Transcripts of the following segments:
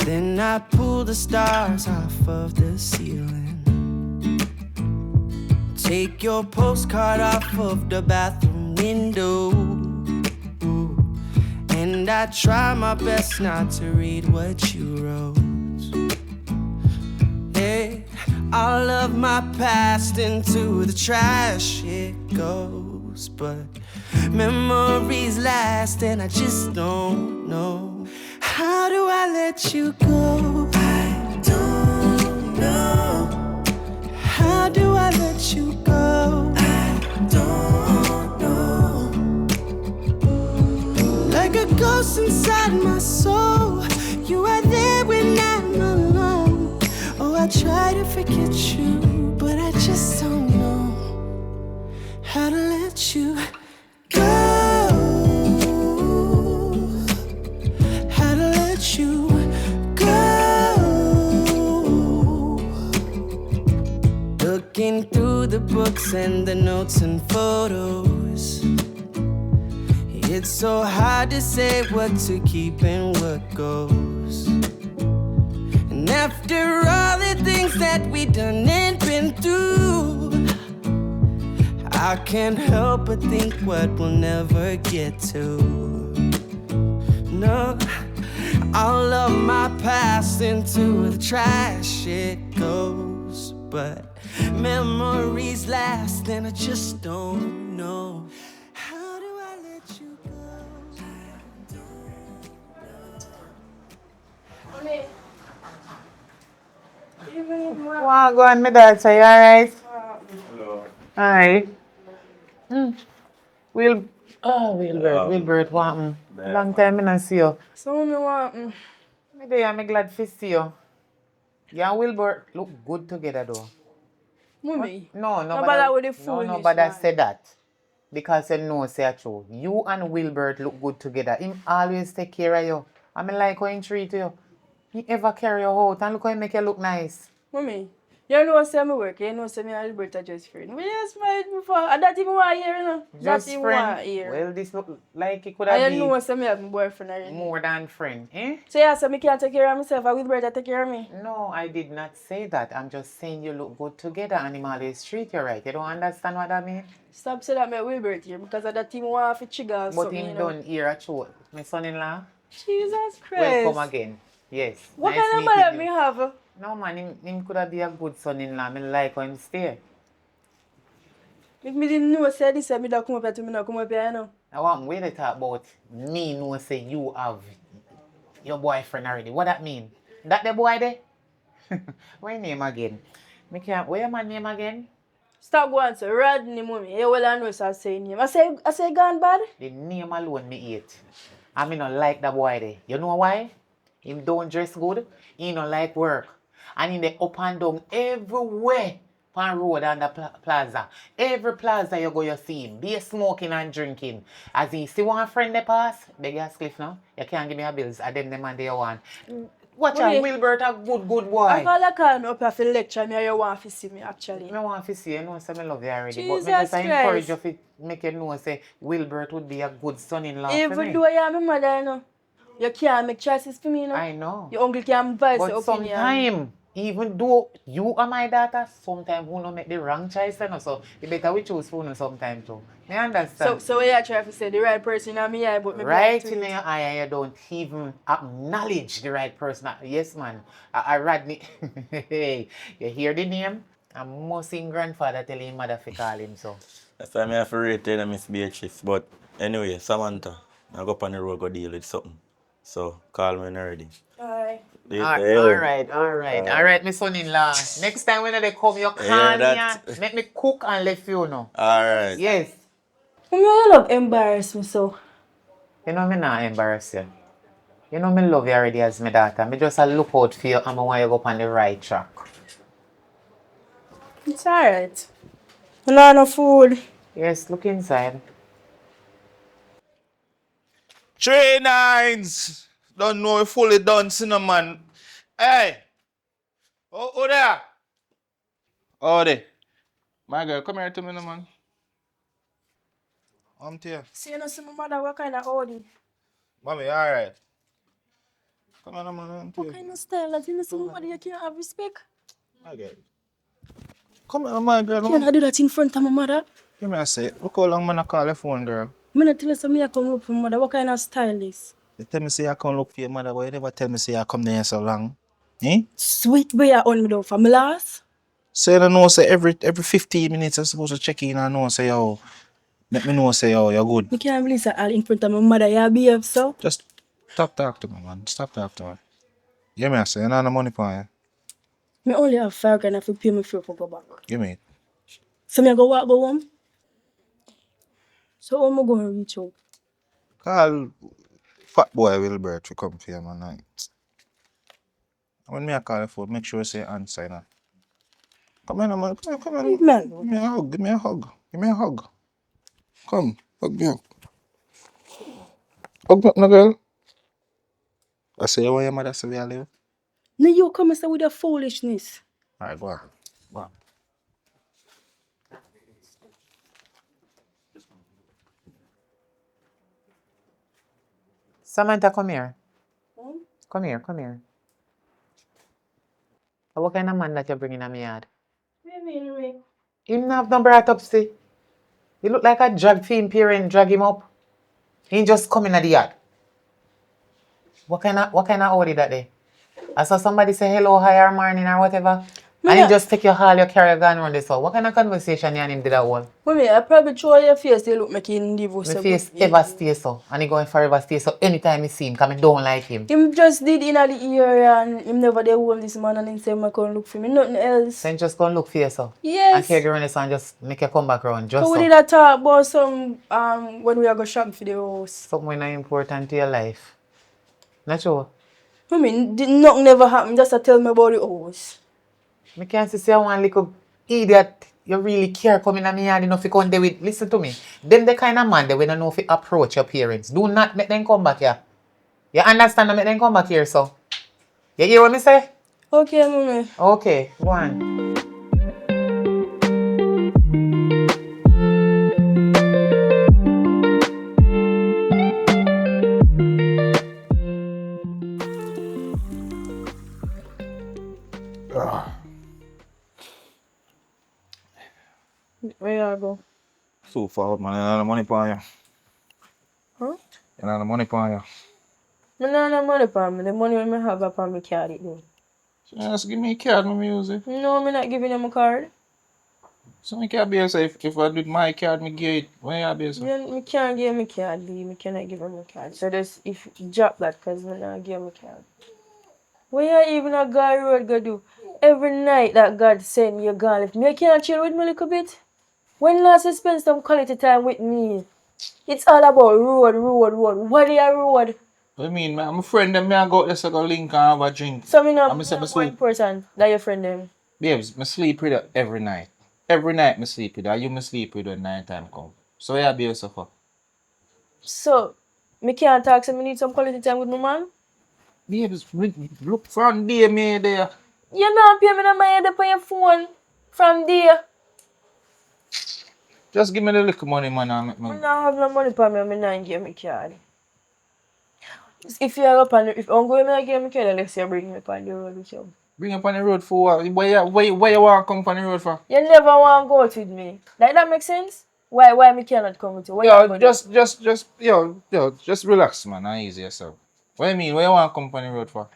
Then I pull the stars off of the ceiling. Take your postcard off of the bathroom window. And I try my best not to read what you wrote. Hey, all of my past into the trash it goes. But memories last and I just don't know. How do I let you go? I don't know. How do I let you go? I don't know. Like a ghost inside my soul, you are there when I'm alone. Oh, I try to forget you, but I just don't know how to let you go. How to let you go. Looking through the books and the notes and photos, it's so hard to say what to keep and what goes. And after all the things that we done and been through, I can't help but think what we'll never get to. No, all of my past into the trash it goes. But memories last and I just don't know. How do I let you go? Wow, go on, my dad. Say, all right? Hello. Hi. Wilbert, what happened? Long time I don't see you. So me want Me there, I'm glad to see you. You and Wilbert look good together, though. mommy. No, bother with the no, foolish nobody man. said that. Because you know, say it true. You and Wilbert look good together. Him always take care of you. I mean, like how he treat you. He ever carry you out and look how he make you look nice. Mommy, you know say me work, you know say me and Alberta just friend. We just married before. And that even want hear, you know. Just that even friend. want hear. Well, this look like it could And have you been know say me have my boyfriend already. more than friend, eh? So yeah, so me can't take care of myself, and Wilbert take care of me. No, I did not say that. I'm just saying you look good together and him always treat you right. You don't understand what I mean? Stop saying that me Wilbert here because of that team want to trigger or But something, him you know. done here at show. My son-in-law, Jesus Christ. welcome again. Yes. What nice kind of meeting mother you. me have? No man, him could have be a good son-in-law. I like how him stay. If me didn't know say this, me don't come up here to me not come up here, you know. I want we to talk about me know say you have your boyfriend already. What that mean? That the boy there? What name again? Me can't where my name again? Stop going to Rodney, mommy. You well I know so I say name. I say gone bad. The name alone me hate. I mean, not like that boy there. You know why? Him don't dress good. He don't like work. And in the up and down everywhere. On road and the plaza. Every plaza you go, you see him. Be smoking and drinking. As he see one friend they pass, beg you cliff now. You can't give me a bills. I them man they want. Watch out, Wilbert a good boy. I call me up here for lecture me or you want to see me actually. I want to see you know say I love you already. Jesus but me just encourage Christ. you to make you know say Wilbert would be a good son-in-law for Even me. though you are my mother, you know, you can't make choices for me, you know. I know. Your uncle can advise your But opinion. sometimes, even though you are my daughter, sometimes who not make the wrong choice, you know, so you better we choose for you sometimes too. You understand? So what you try to say, the right person in my eye, but me Right blind to in it. your eye and you don't even acknowledge the right person. Yes, man. I Rodney. Hey, you hear the name? I'm Mussing grandfather telling him mother to call him so. That's why I have to rate her, Miss Beatrice. But anyway, Samantha, I go up on the road go deal with something. So call me when you're ready. Aye. All right, my son-in-law. Next time when they come, you call me that? and make me cook and let you know. Alright. Yes. You love embarrass me so. You know me not embarrass you. You know me love you already as my daughter. Me just a look out for you and I want you to go up on the right track. It's alright. You know no food. Yes, look inside. 3 nines! Don't know if fully done, cinnamon. Hey! Oh there! Oh there. My girl, come here to me, no, man. I'm here. See, you know, see my mother, what kind of holding? Mommy, alright. Come on, man. What kind of style that in somebody you can't have respect? My girl. Come on, my girl. You cannot do that in front of my mother. Give me a say. Look how long man I call your phone, girl. I'm not tell you something I come up from mother. What kind of style is? You tell me say I come look for your mother, but you never tell me say I come there so long. Eh? Sweet boy, I on me though for my last. So you don't know say every 15 minutes I'm supposed to check in and know say yo. Let me know say yo, you're good. I can't believe that all in front of my mother. You behave so. Just stop talk to me, man. Stop talk to me. Give me a say, you know the money for you. Me only have 5 grand to pay me for go back. Give me it. So me go walk go home. So how am I going to reach out? Call fat boy Wilbert to come for you, man. When me I call your phone, make sure you say answer, you know. Come on, man. Come on. Leave me alone. Give me a hug. Give me a hug. Give me a hug. Come. Hug me up. Hug me up, no girl. I say you want your mother to be alive. Now you come and say with your foolishness. Alright, go on. Go on. Samantha, come here. Come here, come here. What kind of man that you're bringing in my yard? What do you mean, Rick? Him not have no brought up, see. He look like a drag fiend parent, drag him up. He just come in at the yard. What kind of Audi that day? I saw somebody say hello, hi, or morning, or whatever. And he just take your haul, your carry gun around this. What kind of conversation you and him did that one? Mommy, I probably throw your face, they look like him divorce. My face ever stay so. And he going forever stay so. Anytime I see him, because I don't like him. Him just did in the ear and him never there home this man and him say I come look for me. Nothing else. Then just go and look for yourself. Yes. And carry around this and just make you come back around. Just So we so. did a talk about some when we are go shop for the house. Something not important to your life. Not true. Mommy, nothing never happened, just to tell me about the house. I can't see say one little idiot you really care coming at me yard enough to come there with. Listen to me. Them the kind of man that we don't know if you approach your parents. Do not make them come back here. You understand and make them come back here, so. You hear what me say? Okay, mommy. Okay, go on. Where you go? So forward, man. You know the money for you. Huh? You know the money for you. I don't have money for me. The money I have upon me card it though. So just give me a card, my music. No, I'm not giving him a card. So I can't be able to say if I do my card, me get it. When you be able to? Yeah, I can't give him a card, Lee. I cannot give him a card. So just if drop that because I not give him a card. What you even a God road go do? Every night that God send me, you gone left me. You can't chill with me a little bit? When last you spend some quality time with me? It's all about road. What is your road? What I mean, man, I'm a friend them, me I go out there so go link and have a drink. So me not I'm say me more sleep. important than your friend them. Babes, me sleep with her every night. Every night me sleep with her. You me sleep with her when night time come. So yeah, be yourself. So, me can't talk, so me need some quality time with my man? Babes, look from day me there. You not pay me the money up on your phone from there. Just give me the little money, man. And make I me. don't have no money for me, I'm not give me card. If you are up on if I'm going to give me card, let's say bring me on the road with you. Bring up on the road for what? Where you want to come on the road for? You never want to go out with me. Like that makes sense? Why me cannot come with you? Why you Yo, go just relax, man. And easy yourself. What do you mean? Where you want to come on the road for?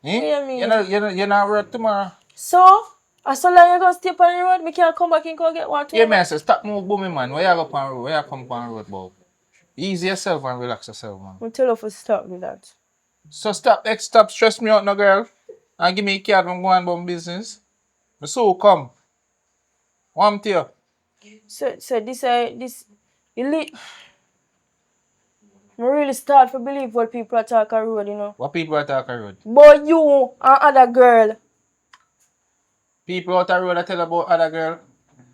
Eh? What you mean? You're not work tomorrow. So, as so long you gonna stay on the road, me can't come back and go get one too. Yeah, man, I say, stop move booming, man. Where you go on the road? Where you come on the road, Bob? Ease yourself and relax yourself, man. I'm tell you to stop with that. So stop stress me out, no girl. And give me a card when I'm going about business. Me so come. What I'm tell you? So this elite. I really start to believe what people are talking road, you know. What people are talking road? But you and other girl. People out the road that tell about other girl.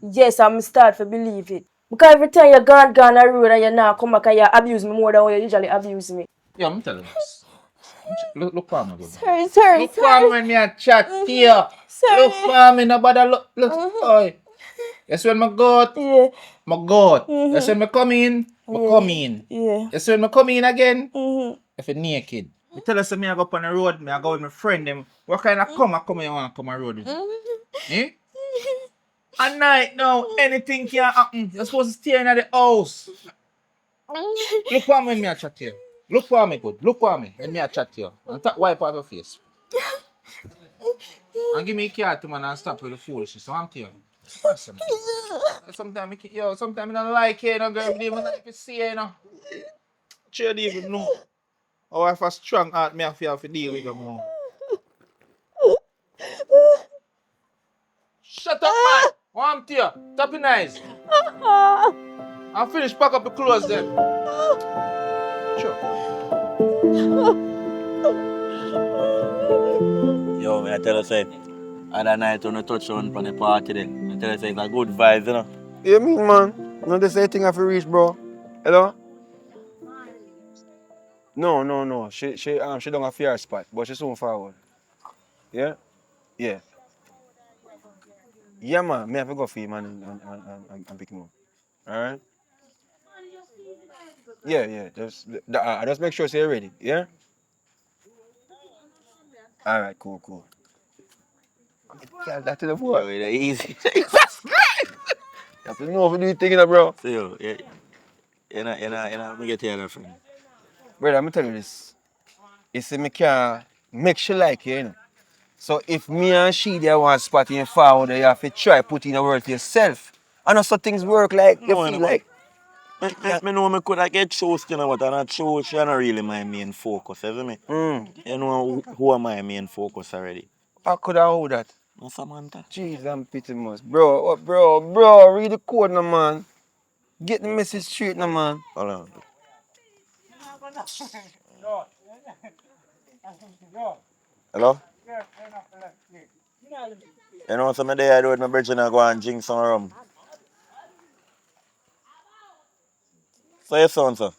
Yes, I'm start to believe it. Because every time you gone a road and you now come back and you abuse me more than what you usually abuse me. Yeah, I'm telling you this. Look for me, good. Sorry. Look for me when me a chat to you. Sorry. Look for me, nobody look. Oi. Yes, when I go out, Yeah. I go out. Yes, when I come in, I come in. Yeah. Yes, when I come in again, Mm-hmm. if you're naked. Me tell us me I go up on the road, me I go with my friend them. What kind of come you want to come on the road with me? Eh? At night now, anything can happen. You're supposed to stay in the house. Look for me when me I chat to you. Look for me good. Look for me when me I chat to you. And wipe off your face. And give me a card to man and stop with the foolishness. So I'm telling you. Sometimes sometimes I don't like it, you know, girl, but even if you see it, you know. You don't even know. Or if a strong heart me have to deal with them more. Shut up, man! What I'm telling you. Stop your eyes. I'm finished, pack up the clothes then. Sure. Yo, man, I tell you, say, other night when I touch on the party then, I tell you, say, it's a good vibes, you know. You mean, man? No, they say thing have to reach, bro. Hello? No. She don't have fear spot, but she soon forward. Yeah? Yeah. Yeah, man. Me have to go for you, man, and pick him up. Alright? Yeah. Just make sure you're ready. Yeah? Alright, cool. Yeah, that's the Yo, boy. it's easy. You have to know if you do thing, bro. So, yo, me get here, friend. Brother, I'm tell you this. You see, me can make she like you, you know. So if me and she there want spot in forward, you have to try put in a word to yourself. I know some things work like you No, feel no, like. me know me could I get shows, you know, but I'm not sure she not really my main focus, you me? You know who am my main focus already? I could have hold that. No, Samantha. Jeez, I'm pity much. Bro, read the code now, man. Get the message straight now, man. Hold on. Hello? You know, some day I do with my bridge and I go and drink some rum. So you sound, sir?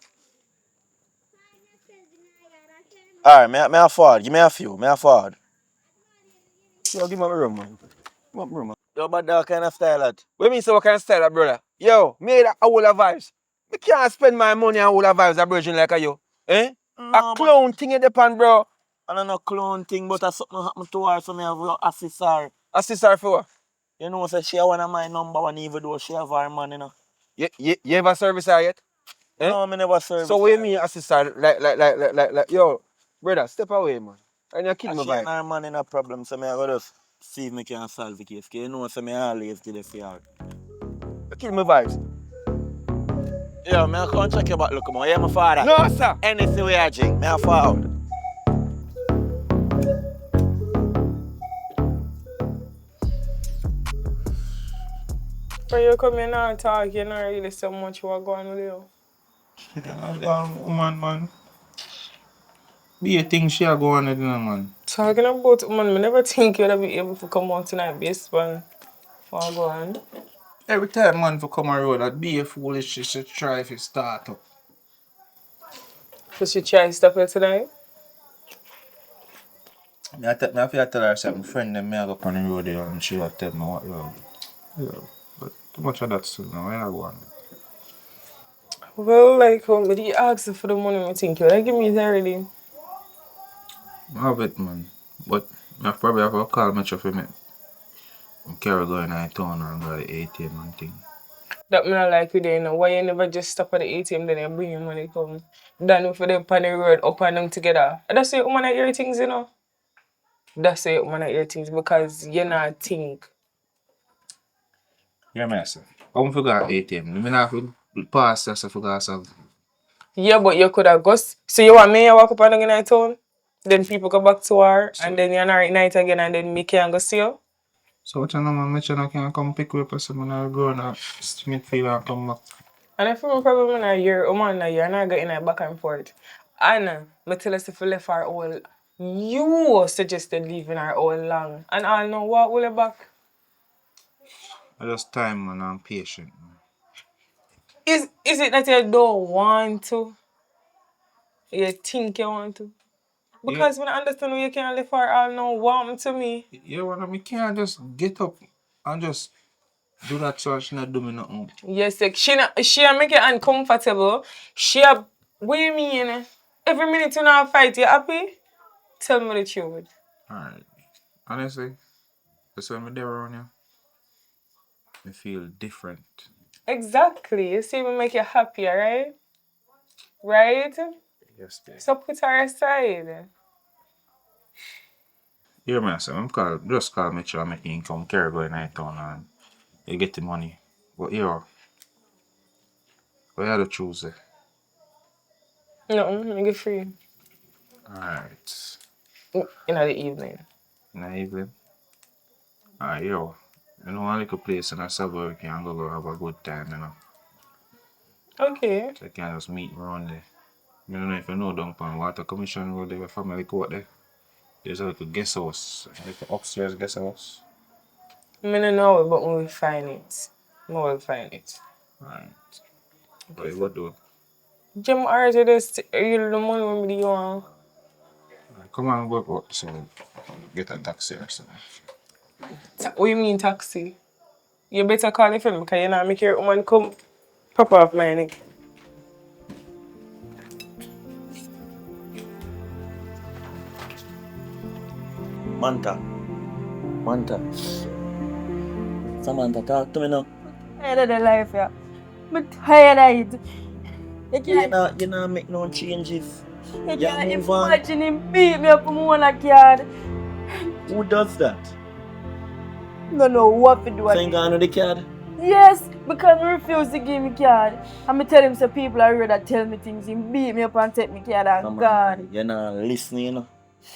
Alright, me afford. Give me a few. Me afford. Yo, give me my room, man. Give me my room, man. Yo, but that kind of style that. What you mean, so what kind of style that, brother? Yo, me that a whole of vibes. Me can't spend my money on whole of vibes a virgin like a you. Eh? No, A clown thing in the pan, bro. I don't know clone thing, but something happened to her, so me have to assist her. Assist her for what? You know, say she one of my number one, even though she have her man, you know. You ever service her yet? Eh? No, me never service. So what you mean assist her? Like, yo, brother, step away, man. And you kill And my she and vibe. her man in a problem, so me I go just see if me can solve the case. 'Cause you know, so me always give it for her. You kill my vibes. Yo, me I come check your back, look, man. Yeah, my father. No, sir. Anything we are drink, me I found. When you come in and talk, you not really so much what going on with you. Man. Be a thing she a go on with, you know, man. Talking about woman, I never think you'd be able to come out tonight based on what go on. Every time man for come on road, I'd be a foolish she should try if it start up. So she try stuff it tonight. Me have to tell her something, friend them me I go up on the road there and she will tell me what you yeah, but too much of that still now, where I go on? Well, like when me ask for the money, I think you like give me it already. I have it, man. But I probably have to call me for me. I'm carry going in town and go to the ATM and thing. That me not like you there, you know. Why you never just stop at the ATM then you bring your money come? Then for them on the road up and down together. And that's why you man hear things, you know. That's why you man hear things because you not think. Yeah, me say. I forgot ATM. I mean, I have to pass this, I forgot something. Yeah, but you could have ghost. So you want me to walk up and down in the town? Then people go back to her and then you're not at night again and then me can't go see you? So what you know, man? I can come pick you up or something. I'll go and meet for you and come back. And if my problem in a year, you're not getting a back and forth. And I tell us if we left our all, you suggested leaving our all long. And I know what will you back. I just time, man. I'm patient, man. Is it that you don't want to? You think you want to? Because when I understand you can't live for all no want to me. Yeah, well, I can't just get up and just do that so she not do me nothing. Yes, like she make it uncomfortable. What you mean? Every minute you not fight, you happy? Tell me the truth. Alright. Honestly, that's when I'm there around you. I feel different. Exactly. You see, we make you happier, right? Right? Yes, dear. So put her aside. Hear me, sir. Just call me sure I make income, carry going night town and you get the money. But here, we have to choose it. No, make it free. Alright. In the evening. In the evening. Alright, yo. You know, one little place in a suburb, you can go have a good time, you know. Okay. So you can just meet around there. I don't know if you know down on Water Commission Road, there where family court there. There's a little guest house, a little upstairs guest house. I don't know, but we will find it. We will find it. Alright. What you gonna do? Jim already just you the money with you want. Alright, come on, go out so get a taxi or something. What you mean taxi? You better call the film because you not make your woman come pop off my neck. Manta. Samantha, talk to me now. Tired of the life, yeah. I'm tired of it. You can't, You not make no changes. you Yeah, can't move on. imagine him beat me up on my card. Who does that? No, no, what to do So you again? gone with the card? Yes, because I refuse to give me card. I'm tell him some people are ready to tell me things. He beat me up and take me card and Samantha, God. you're not listening, you know.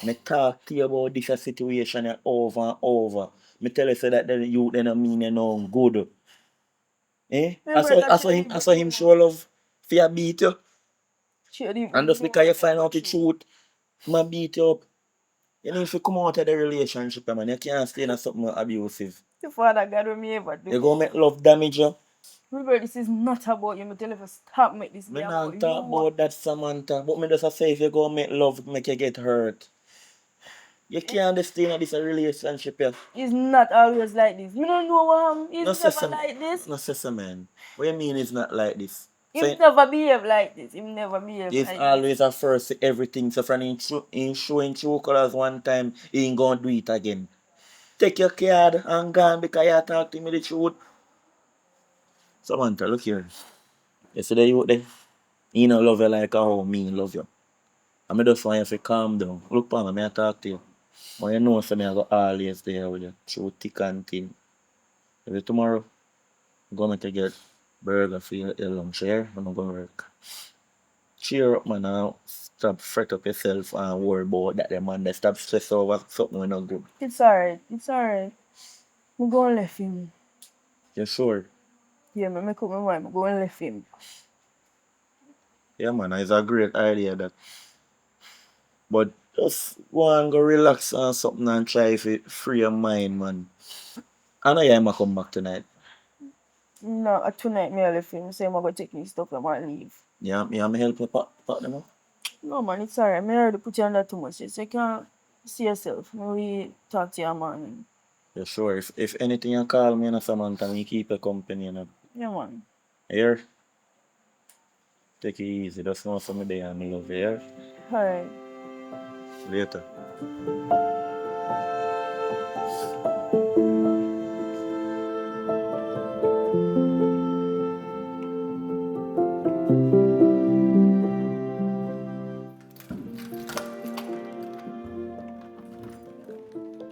Me talk to you about this situation here over and over. Me tell you say that the youth they don't mean you no good. Eh? I saw him show love for you beat you. And just because you find out the truth, ma beat you up. You need to come out of the relationship, man. You can't stay in something abusive. The Father God will me ever do. You go make love damage you. Remember, this is not about you. Me tell you to stop make this Me be not about talk you. about that, Samantha. But me just say if you go make love, make you get hurt. You can't stay in this relationship, yeah. It's not always like this. Me don't know No It's never sesame. like this. No sesame, man. What you mean it's not like this? Him never behave like this. Him never behave He's like always a first to everything. So from in showing true colors one time, he ain't gonna do it again. Take your card and gone because you talk to me the truth. Samantha, look here. Yesterday you there. He don't love you like how me love you. I me just want you to calm down. Look for me, I talk to you. But you know so me I go always there with you. Through thick and thin. Maybe tomorrow, I'm gonna to get burger for your lunch here when I'm gonna work. Cheer up man now. Stop fret up yourself and worry about that man. They stop stress over something when not good. It's alright. It's alright. I'm going to left him. You sure? Yeah, me make up my mind. I'm going to left him. Yeah man, it's a great idea that. But just go and go relax on something and try to free your mind, man. I know you might come back tonight. No, tonight me I left him. Say I'm going to take his stuff and I leave. Yeah, me help you pack them up. No man, it's alright. Me already put you under too much. So you can't see yourself. Maybe talk to your man. You sure? If anything you call me, you know, Samantha, me keep you company, you know. Yeah man. Here, take it easy. Just know some day and me love you, here. Alright. Later.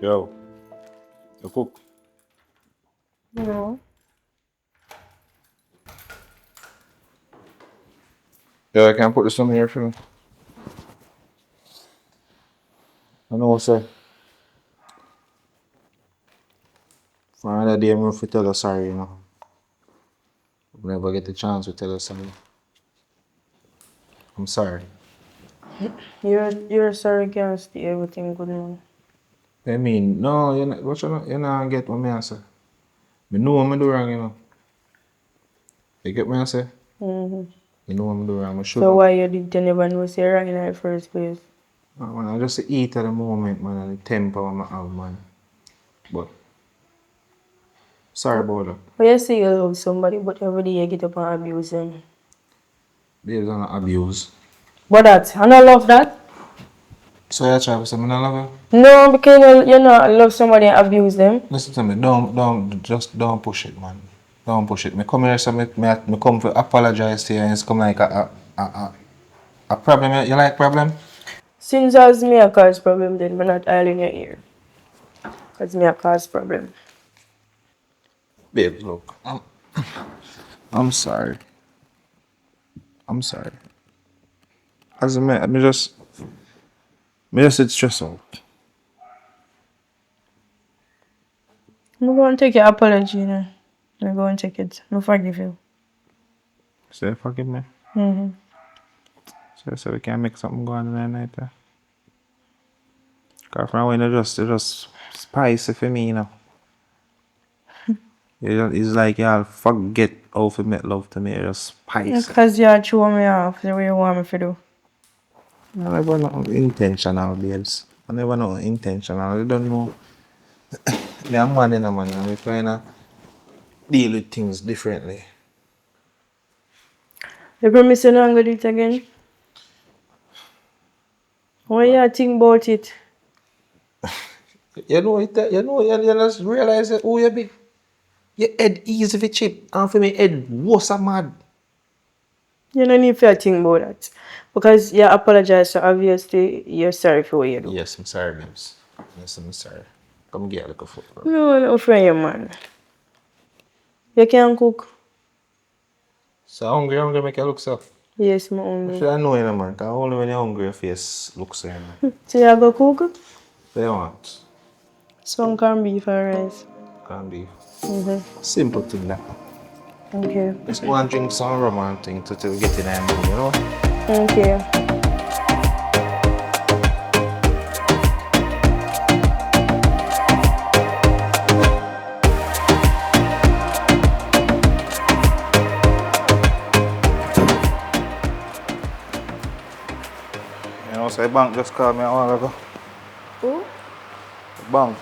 Yo, you cook. No. Yeah, I can put this on here for me. I know, sir. For another day, I'm going to tell her sorry, you know. Never get the chance to tell her sorry. I'm sorry. You're sorry can't stay everything good man. I mean, no, you not get what me I say. Me know what me do wrong, you know. You get me I say? Mm-hmm. You know what me do wrong, I should. So why you did you never know say wrong in the first place? Man, I just eat at the moment, man, and the temper I have, man. But, sorry about that. But you say you love somebody but every day you get up and abuse them. Based on abuse. But that, I don't love that. So you try to say me not love No, because you know, love somebody and abuse them. you? Listen to me, just don't push it, man. Don't push it. Me come here, so me come to apologize to you, and it's come like a problem. You like problem? Since as me a cause problem, then we're not all in your ear. Cause me a cause problem. Babe, look, I'm sorry. I'm sorry. As a man, me just it's stress out. I'm going to take your apology, you know. I'm going to take it. I forgive you. Say forgive me. Mm-hmm. So we can make something go on tonight. Cause from when it's just spicy for me, you know. It's like y'all forget how to make love to me. It's just spicy. Because you throw me off the way you want me to do. I never know intentional, babes. I never know intentional. I don't know. Me, I'm man in a man, and we trying to deal with things differently. You promise you're not going to do it again? What you think about it? You just realize that who you be. Your head easy for chip, and for me head worse a mad. You don't need to think about that. Because you apologize, so obviously you're sorry for what you do. Yes, I'm sorry, babes. Yes, I'm sorry. Come get a little food, bro. No, no, friend, you man. You can cook. So hungry, make you look so. Yes, I'm I hungry. should know you, man, because only when you're hungry, your face looks so, man. So you go cook? What you want? Some corned beef and rice. Can't be. Mm-hmm. Simple thing, that. Okay. Let's go and drink some rum and thing to get in that mood, you know? Okay. You know, so the bank just called me a while ago. Who? The bank.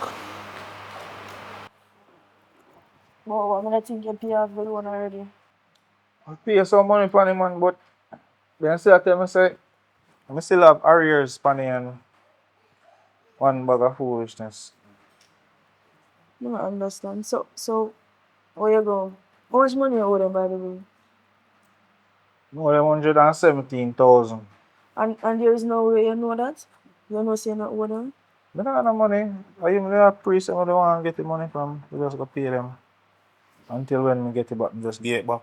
Oh, I'm gonna think you pay off the loan already. I pay some money for the man, but then still tell me say, I still have arrears for the and one bag of foolishness. I don't understand. So, where you go? How much money you owe them, by the way? More than 117,000. And there is no way you know that? You know, say you not owe them? I don't have no money. I even have priest I don't want to get the money from. We just go pay them. Until when we get it back, we just get it back.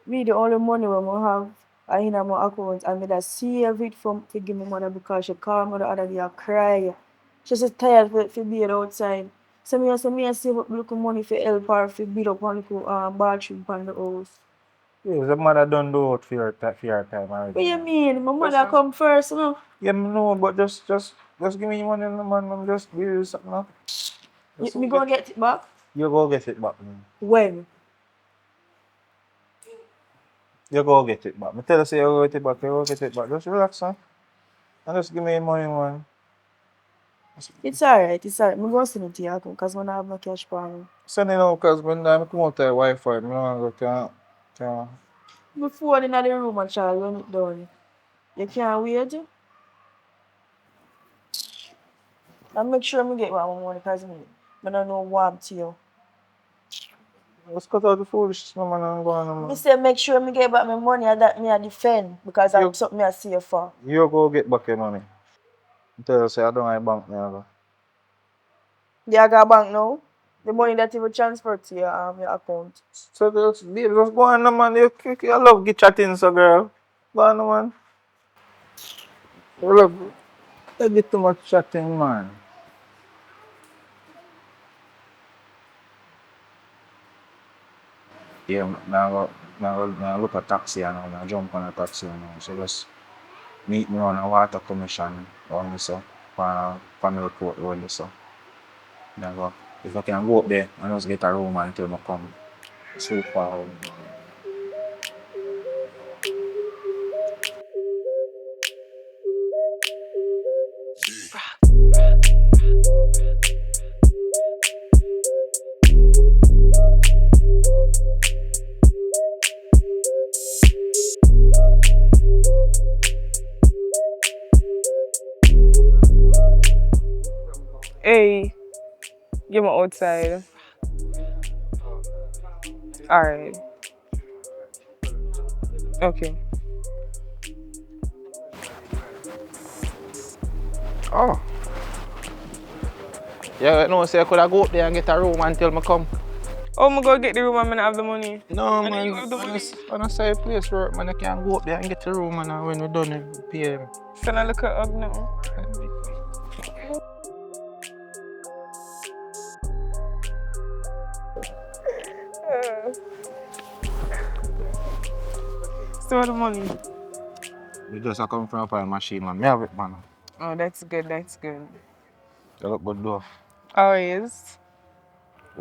Me, the only money we have are in my account, and me just save it from to give my mother because she called me the other day, I cry. She said tired for being outside. So me I save up little money for help her for build up one little bathroom on the house. Yeah, the mother don't do it for your time already. What you mean? My mother Listen. come first, you know? Yeah, me know, but just give me money, man. I'm just give you something. No? Me gonna get it back? You go get it back, man. When? You go get it back. Me tell you, say you go get it back. You go get it back. Just relax, son. And just give me the money, man. It's alright, it's alright. I'm going to send it to your account because I don't have no cash for me. Send it out, because when I come out the Wi-Fi, I don't can. My phone in the room and try to run it down. You can't wait? And make sure I get my money because I don't know what to you. Let's cut out the foolishness, man, and go on, I man. say make sure I get back my money and that me I defend because You- I'm something I see you for. You go get back your money. I tell you, say I don't have bank now. You got a bank now? The money that you will transfer to your account. So just go on, man. You love get chatting, so girl. Go on, man. You get too much chatting, man. Yeah, now look at taxi and now jump on a taxi and now. So just meet me on a water commission on this so for family court road so. Then go. If I can go up there and just get a room until I come. So far. Hey, give me outside. Alright. Okay. Oh. Yeah, no, say I could have go up there and get a room until I come. Oh, I'm gonna get the room and I don't have the money. No, And then you man. have the money. On a side place work, man, I can't go up there and get a room, and when we're done, pay him. Send a look at up now. Still the money. We just come from a machine, man. Me have it, man. Oh, that's good, that's good. You look good, though. Always.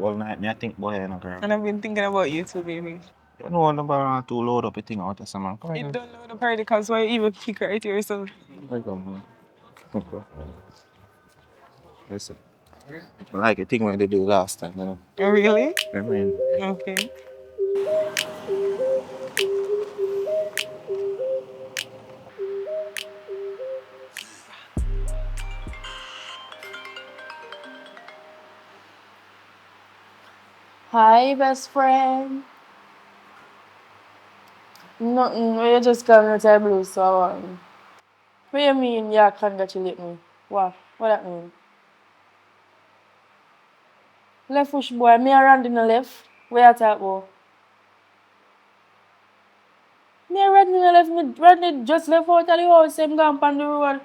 All night, me I think about you, girl. And I've been thinking about you too, baby. You know, number around to load up a thing out of someone. Come You on, don't know the party because why you even kick right here, so. man. Okay. Listen. I like a thing when they do last time, you know. Oh, really? I mean, Okay. Hi, best friend. Nothing. We just coming to the blues, so what you mean, yeah, congratulate me? What that mean? Left push boy, me around in the left. Where you talk about? Me around in the left, me Rodney just left out of the house, same gone on the road.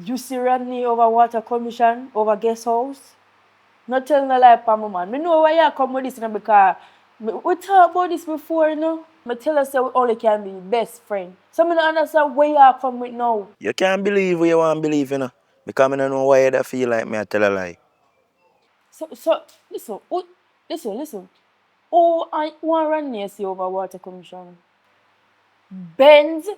You see Rodney over water commission, over guest house? Not telling a lie, pa, man. Me know why you come with this, you know, because we talked about this before, you know. I tell us that we only can be best friend. So I don't understand where you come with now. You can't believe what you want to believe, you know. Because I don't know why you feel like me I tell a lie. So listen. Oh, I want run near see over water commission. Benz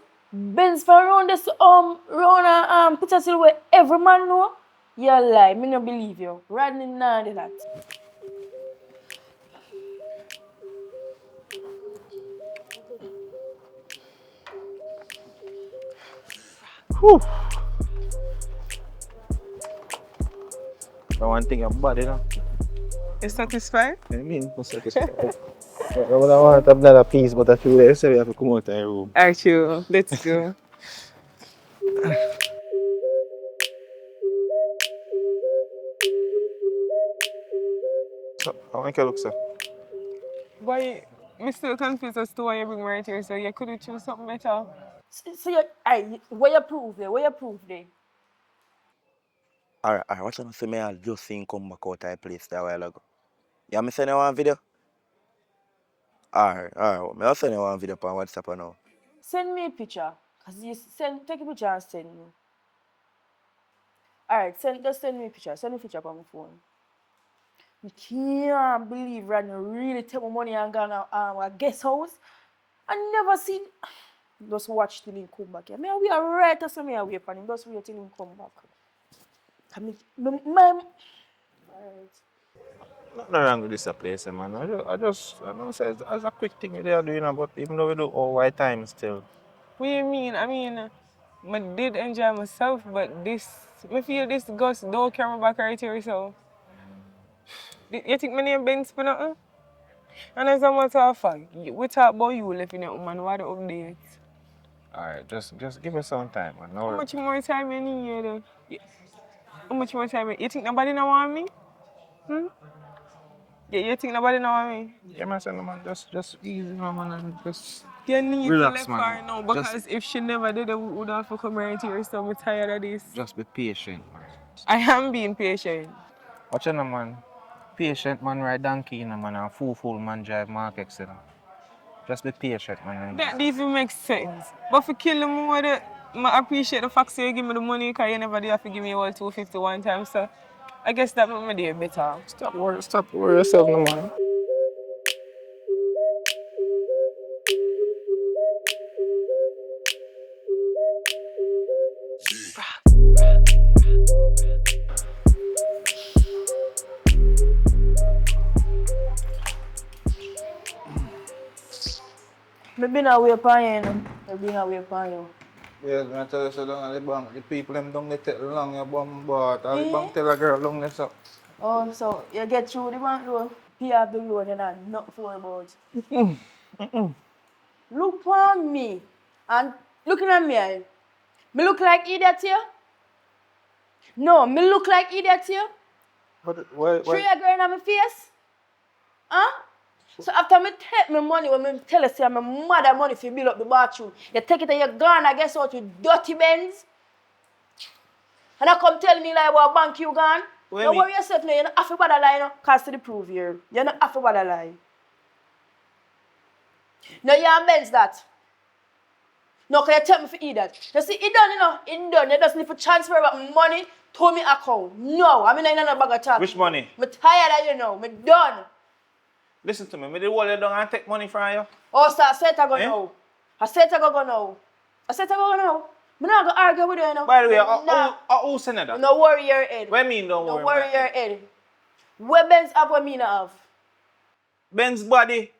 for around this round put us where every man know. You lie, me no believe you. Rodney nah do that. whew. The one thing about it, you know. You satisfied? I mean, what's that? I want to have another piece, but I feel like we have to come out of the room. Actually, let's go. So, I want to look, sir. Boy, I'm still confused as to why you bring me right here, so you could have choose something better. So where you prove there? Alright, what you say me I just seen come back out of the place that while ago. You me send you one video? Alright. Me I'll send you one video on WhatsApp now. Send me a picture. Cause take a picture and send me. Alright, just send me a picture. Send me a picture on my phone. I can't believe Rodney really take my money and gone a guest house. I never seen. Just watch till him come back here. Me we are right as me away from him. Just wait till him come back. I mean, my alright. Nothing wrong with this place, man. I don't say it's a quick thing they are doing, but even though we do all white time still. What do you mean? I mean, I did enjoy myself, but I feel this ghost don't carry me back right here, so. You think my name Ben for nothing? And as a matter of fact, we talk about you living at woman, what the update? Alright, just give me some time, man. No How worry. much more time you need here, though? How much more time you think nobody know want me? You think nobody know want me? Yeah, man, son, man, just easy, man, and just You need relax, to let man. her know because if she never did, we would have to come right here, so I'm tired of this. Just be patient, man. I am being patient. Watch out, man. Patient man ride donkey, you know, man, and fool man drive markets, you know. Just be patient, man. That even makes sense. But for killing more, I appreciate the fact that you give me the money because you never did have to give me all 250 one time, so I guess that made my day better. Stop worry yourself, no, man. Maybe not wait for you, no. Maybe not wait for you. Yes, I tell you so down at the bank. The people them don't let it long your bum but all the bank tell a girl long this up. Oh, so you get through the bank loan, pay off the loan and I'm not for about. Look on me and looking at me. Me look like idiot here? No, me look like idiot here? Why Three a girl in my face? Huh? So after me take my money, when me tell you say my mother money for build up the bathroom, you take it and you're gone, I guess what with dirty Benz? And I come tell me like what bank you gone? Don't worry yourself now, you're not have to bother lie, no? Cause to the prove here. You're not have to bother lie. No, you're Benz that. No, can you tell me for eat that? You see, it done, you know, it done. You just need to transfer back money to me account. No, I mean, I ain't no bag of talk. Which money? I'm tired of you now. I'm done. Listen to me, me the wall you down and take money from you. Oh, sir, I said I go now. I said I go now. I said I go now. I'm not going to argue with you now. By the way, who send that? No worry your head. What mean don't worry? No worry your head. What Benz have what me not have? Ben's body.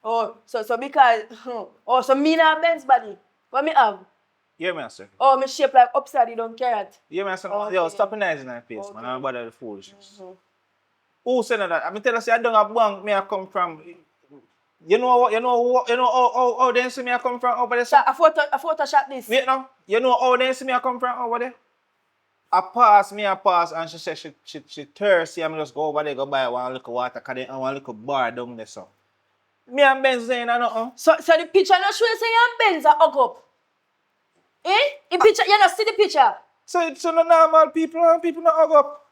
Oh, so because, oh, so me not have Benz body. What me have? Yeah, man, sir. Oh, me shape like upside down carrot. Yeah, man, sir. Okay. Yo, stop in that face, man. I'm bother the foolishness. Who send that? I mean, tell us, I don't have bank. Me I come from. You know what? How they see me I come from over there. So, a photo shot this. Wait now. You know how they see me I come from over there. I pass, and she said she thirsty. I'm just go over there, go buy one little water, cause they want little bar down there so. Me and Benz saying I know. So the picture not show you say you and Benz are hug up. Eh? The picture, you not see the picture? So it's no normal people and people not hug up.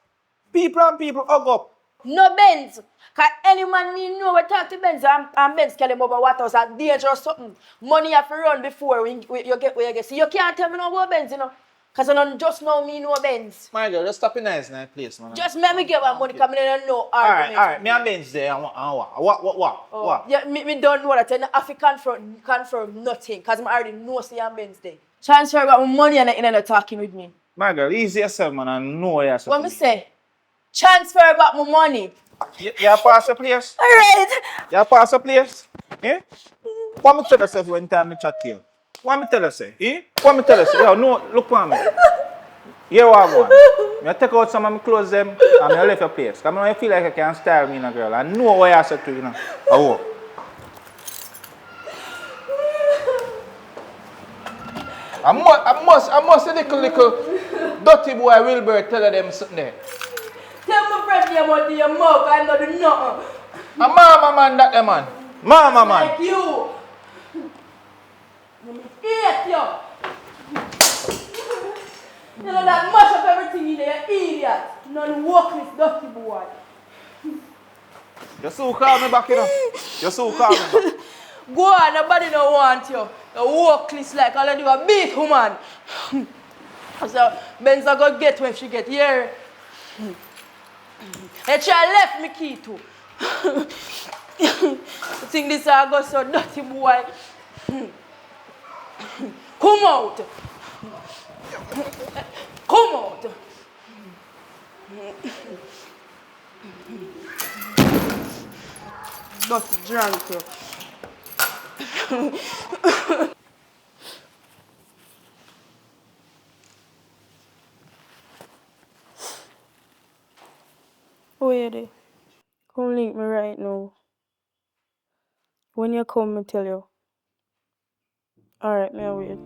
People and people hug up. No Benz. Cause any man me know we talk to Benz and Benz tell him over what house and dangerous something. Money have to run before you get where you get. So you can't tell me no about Benz, you know. Cause I don't just know me know Benz. My girl, just stop in nice place, man. Just let me get my money coming in and no argument. Alright, me and Benz there and what? What? Yeah, me don't know that. I have to confirm nothing. Cause I already know see and Benz there. Transfer about my money and you're not talking with me. My girl, easy yourself, man, I know yourself. What me say? Transfer back my money. You pass the place? Alright. You pass the place? Eh? What me tell yourself when time me chat to you? What me tell you say? Eh? What me tell you say? Yo, no, look for me. Here what I want. I take out some of my clothes them and I left your place. Because I feel like I can style me in a girl. I know what I said to you, you know. Oh. I must a little dirty boy Wilbur tell them something there. Tell my friend you about your mouth, I'm not doing nothing. A mama man that man. Mama man. Like you. Let me hate you. You know that mash up everything in there, you idiot. Non-workless dirty boy. You so call me back, you know. You so call me back. Go on, nobody don't want you. You workless like all you a beat woman. So Ben's a go get when she get here. And she left me key too. I think this I go so dirty boy. Come out. Come out. Dirty drunk. Wait, come link me right now. When you come, me tell you. Alright, me wait.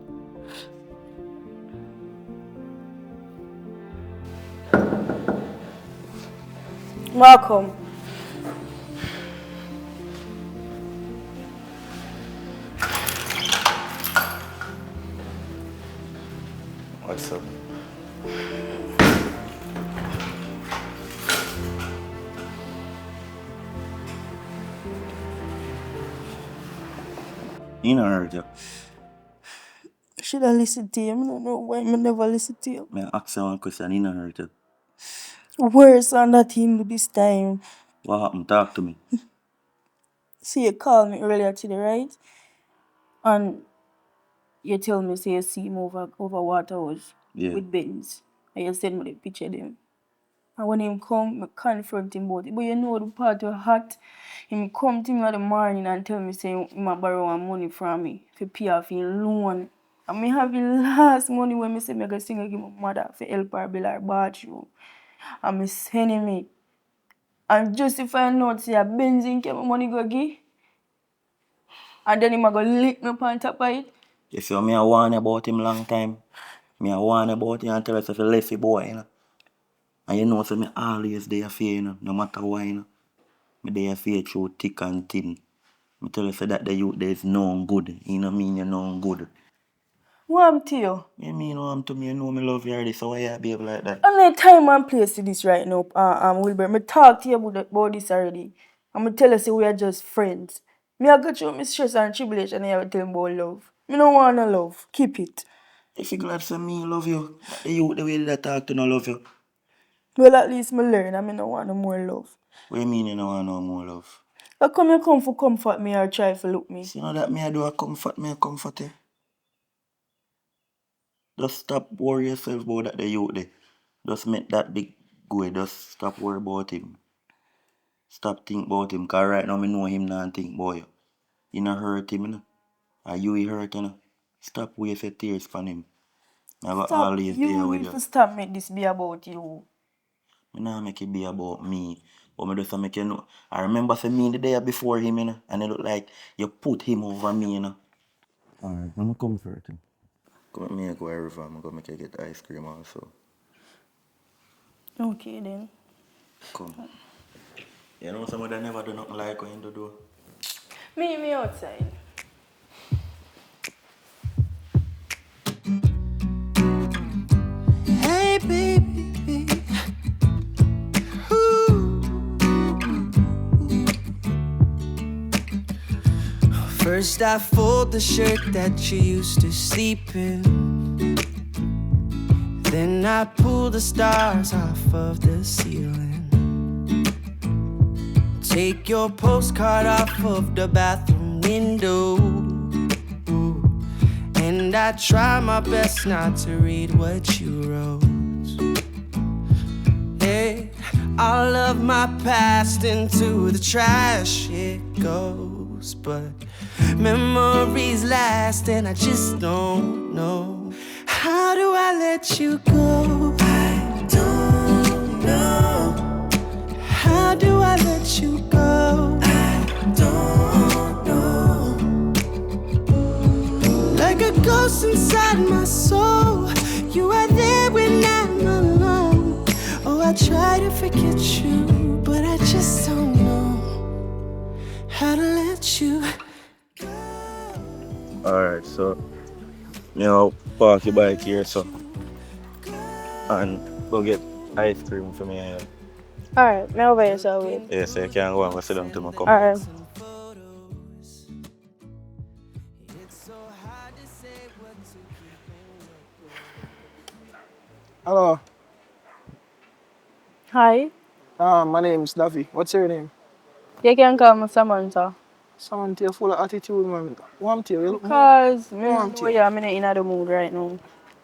Welcome. What's up? You know heard you. Should I listen to you? I don't know why I never listen to you. I ask you one question, you know heard you. Worse than that him do this time. What happened? Talk to me. See, you called me earlier today, right? And you tell me, say you see him over Waterhouse with Benz. And you send me the picture of him. And when him come, I confront him about it. But you know the part was hot. Him come to me in the morning and tell me, say, he borrow money from me to pay off his loan. And me have the last money when me say me go sing give my mother for help her bill her bathroom. And me sending me. And just if I know say a benzene my money go give. And then him a go lick me up on top of it. You see, me I warn you about him long time. Me I warn you about him and tell us if you left your boy, you know. And you know, so me always there for you, you know, no matter what, you know. Me there for you through thick and thin. Me tell you so that the youth there is no good. You know mean you no good. What am to you? You mean what to me, you know me love you already, so why you behave like that? I'm not time and place to this right now, Wilbur. Me talk to you about this already. I'm gonna tell you say we are just friends. Me I go through my stress and tribulation and I will tell him about love. Me no want no love. Keep it. If you glad say me love you, but the youth the way that talk to no love you. Well, at least me learn and me no want no more love. What you mean you don't want no more love? How come you come for comfort me or try to look me? See, you know that me I do a comfort you. Just stop worry yourself about that the youth there. Just make that big go. Just stop worry about him. Stop think about him. Cause right now me know him not think about you. You not hurt him, you know. Are you he hurt, you know. Stop waste your tears for him. I will Stop. always there You with need you. to stop make this be about you. Me nah make it be about me. But me just make you know. I remember say me the day before him, you know. And it look like you put him over me, you know. Alright, I'm comfort him. Come with me, go to river. I'm gonna make you get ice cream also. Okay then. Come. You know somebody that never do nothing like when you do. Meet me outside. Hey, baby. Ooh. First, I fold the shirt that you used to sleep in. Then I pull the stars off of the ceiling. Take your postcard off of the bathroom window. And I try my best not to read what you wrote. Hey, all of my past into the trash it goes. But memories last and I just don't know. How do I let you go? I don't know. How do I let you go? I don't know. Like a ghost inside my soul, you are there when I'm alone. Oh, I try to forget you, but I just don't know how to let you go. Alright, so you know, park your bike here, so and go get ice cream for me. Alright, me over here so wait. Yeah, so you can go and go sit down to my come. Alright. Hello, Hi. my name is Davi. What's your name? You can call me Samantha. Samantha, you're full of attitude, man. Warm you look mood. Cause me Warm know you, I'm not in the mood right now.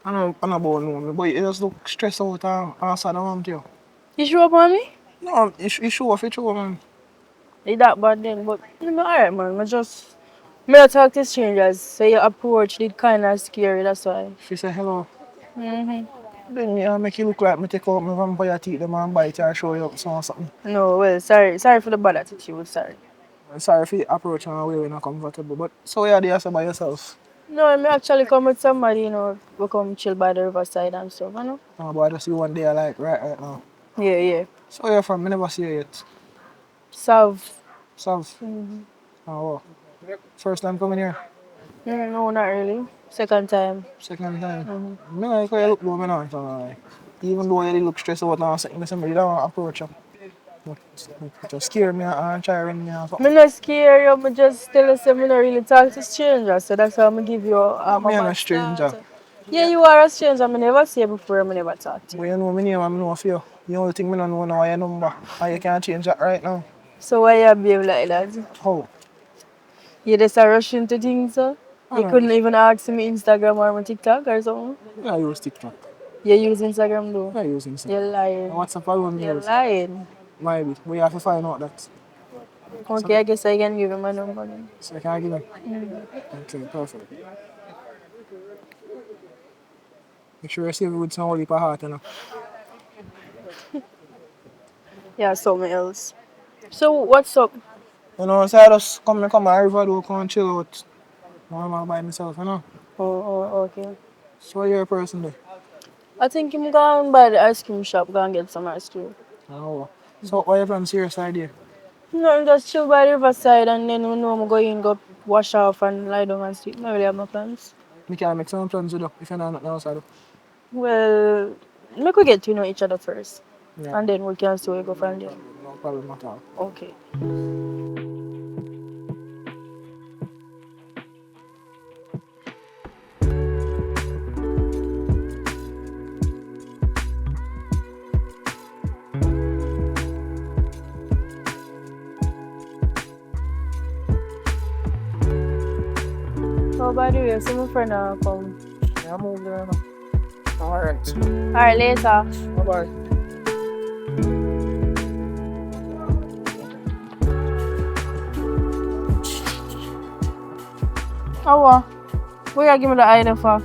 I know about no, but you just look stressed out and sad and warm you. You sure about me? No, you show off, you show, man. It's that bad then, but I'm alright man. Me not talk to strangers, so your approach did kinda scary, that's why. She say hello. Mm-hmm. Then me make you look like me take out my vampire teeth them and bite you and show you up something. No, well, sorry for the bad attitude, sorry. Sorry for the approach and way we're not comfortable, but so you're there by yourself. No, I actually come with somebody, we come chill by the riverside and stuff, you know? Oh, but I just see one day like right now. Yeah. So you're from, I never see you yet. South. South. Oh, wow. First time coming here. No, not really. Second time. Second time. Me like how you look though, me now. So, like, even though you look stressed out now, somebody don't want to approach you. But it just scare me and try to ring me or something. I'm not scared, you, me just tell you say me not really talk to strangers, so that's why I'm give you a Me and a bad stranger. start. Yeah, you are a stranger, I never see you before, I never talk to But you. you know my name and I know of you. The only thing I don't know now is your number. And you can't change that right now. So why you behave like that? How? You just are rushing to things, so? I You don't couldn't even ask me Instagram or my TikTok or something? know. I use TikTok. You use Instagram though? I use Instagram. You're lying. WhatsApp I don't You're use. lying. Maybe. But you have to find out that. Okay, I guess I can give you my number then. So I can give it. Okay, perfect. Make sure you save it with some holy heart, you know. Yeah, something else. So what's up? You know, so I just come and river do come and chill out. Normal by myself, you know. Okay. So what you're a person there? I think I'm going by the ice cream shop, go and get some ice cream. Oh. So what your plans serious idea? No, just chill by the riverside and then we know I'm going go wash off and lie down and sleep. Not really have no plans. We can make some plans with you if you're not nothing else I do. Well, make we get to know each other first. Yeah. And then we can see where we go from there. No problem at all. Okay. Oh, by the way, see my friend come. Yeah, move there now. Alright. Alright, later. Bye-bye. Oh, where you give me the ID for?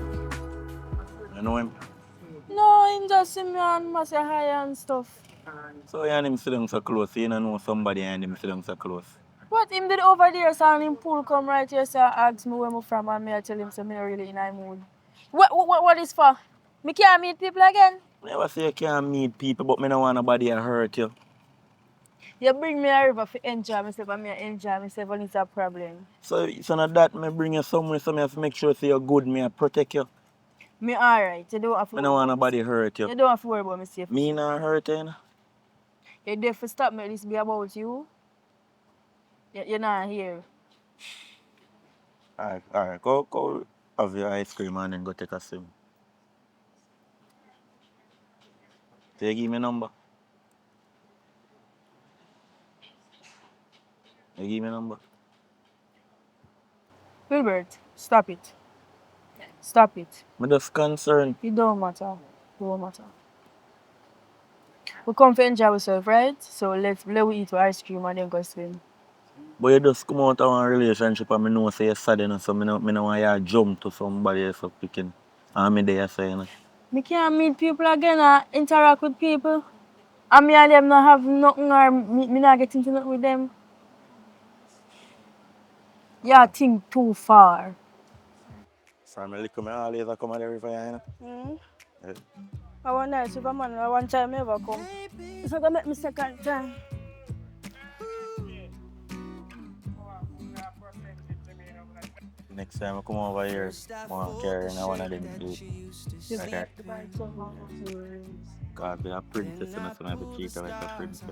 You know him? No, him just see me and must say hi and stuff. So you and him sit down so close, you don't know somebody and him sit down so close. What him did over there, so and him pool come right here, so ask me where I'm from and me I tell him so me not really in a mood. What is for? Me can't meet people again? Never say you can't meet people, but me don't want nobody to hurt you. You bring me a river to enjoy myself and me enjoy myself and it's a problem. So not that me bring you somewhere, so me have to make sure say you're good, me I protect you. Me alright, you don't have to Me worry don't want about me. nobody hurt you. You don't have to worry about me safety. Me not hurt you, you know? You there to stop me, this be about you. You're not here. Alright, go have your ice cream and then go take a swim. So you give me number? You give me number? Wilbert, stop it. Stop it. Me just concerned. It don't matter. It won't matter. We come to enjoy ourselves, right? So let we eat our ice cream and then go swim. But you just come out of one relationship and me know say you're sad, you know, so me no want you to jump to somebody else up picking. And me there say, you know. Me can't meet people again or interact with people. And me and them not have nothing or me not get into nothing with them. Yeah, think too far. From me little, me always a come at the river, you know. Yeah. I want nice with a man, I one time ever come. It's not gonna make me second time. Next time I come over here, I want to carry one of them dudes. Okay. God, be a princess and so I be treated like a princess.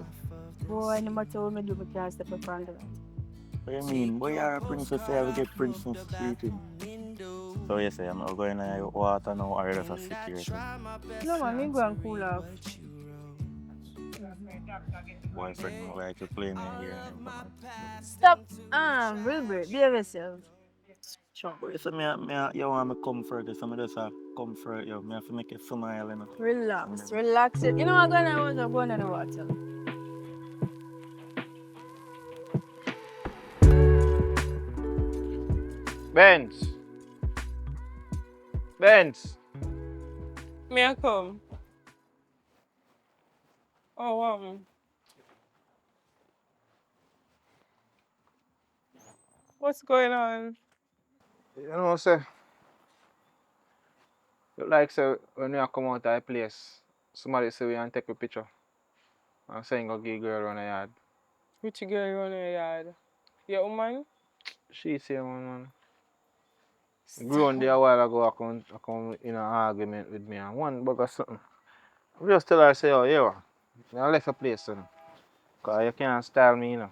Boy, no matter what me do, me can't step in front of them. What do you mean? Boy, you're a princess, so you have to get princess treated. So you say I'm not going to your water now or just a sit here. No man, me go and cool off. Boyfriend, why you play me here? Stop. Wilbert, behave yourself. Sure. But you say you want me comfort you, so I just have comfort you. I have to make you smile, you know. Relax it. You know I'm going to the water. Benz. May I come? Oh, wow. What's going on? You know, say, look like say when we come out of the place, somebody say we want to take a picture. I'm saying go give girl run a yard. Which girl you on your yard? Your woman? She say man. Grown there a while ago I come in an argument with me and one bug or something. I just tell her say, oh yeah, I left a place, you know. Cause you can't style me, you know.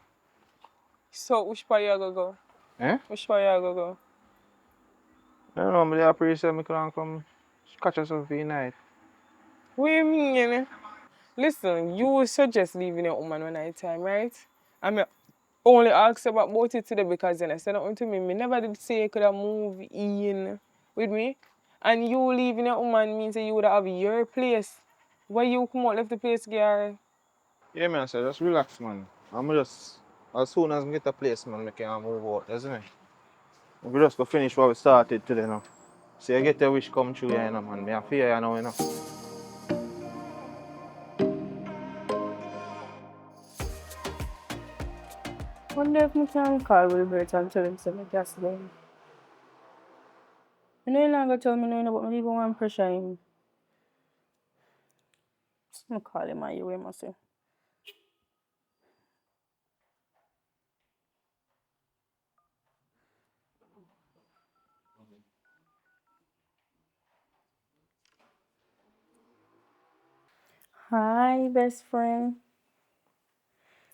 So, which part you go? Eh? Which part you go? I don't know, but I appreciate me can come catch yourself for the night. What do you mean? Listen, you suggest leaving your woman one night time, right? I mean, only ask about it today because then I said nothing to me. Me never did say you could have moved in with me. And you leaving your woman means that you would have your place. Why you come out left the place, girl? Yeah, man, so just relax, man. I'm just, as soon as I get a place, man, I can move out, isn't it? We just go finish what we started today now. So you get your wish come true, you know, man. Me I fear you know, you know. Wonder if I can call Wilbert and tell him something gas them. You know you're not gonna tell me no, but I even want pressure him. I'm call him and you will must say. Hi, best friend.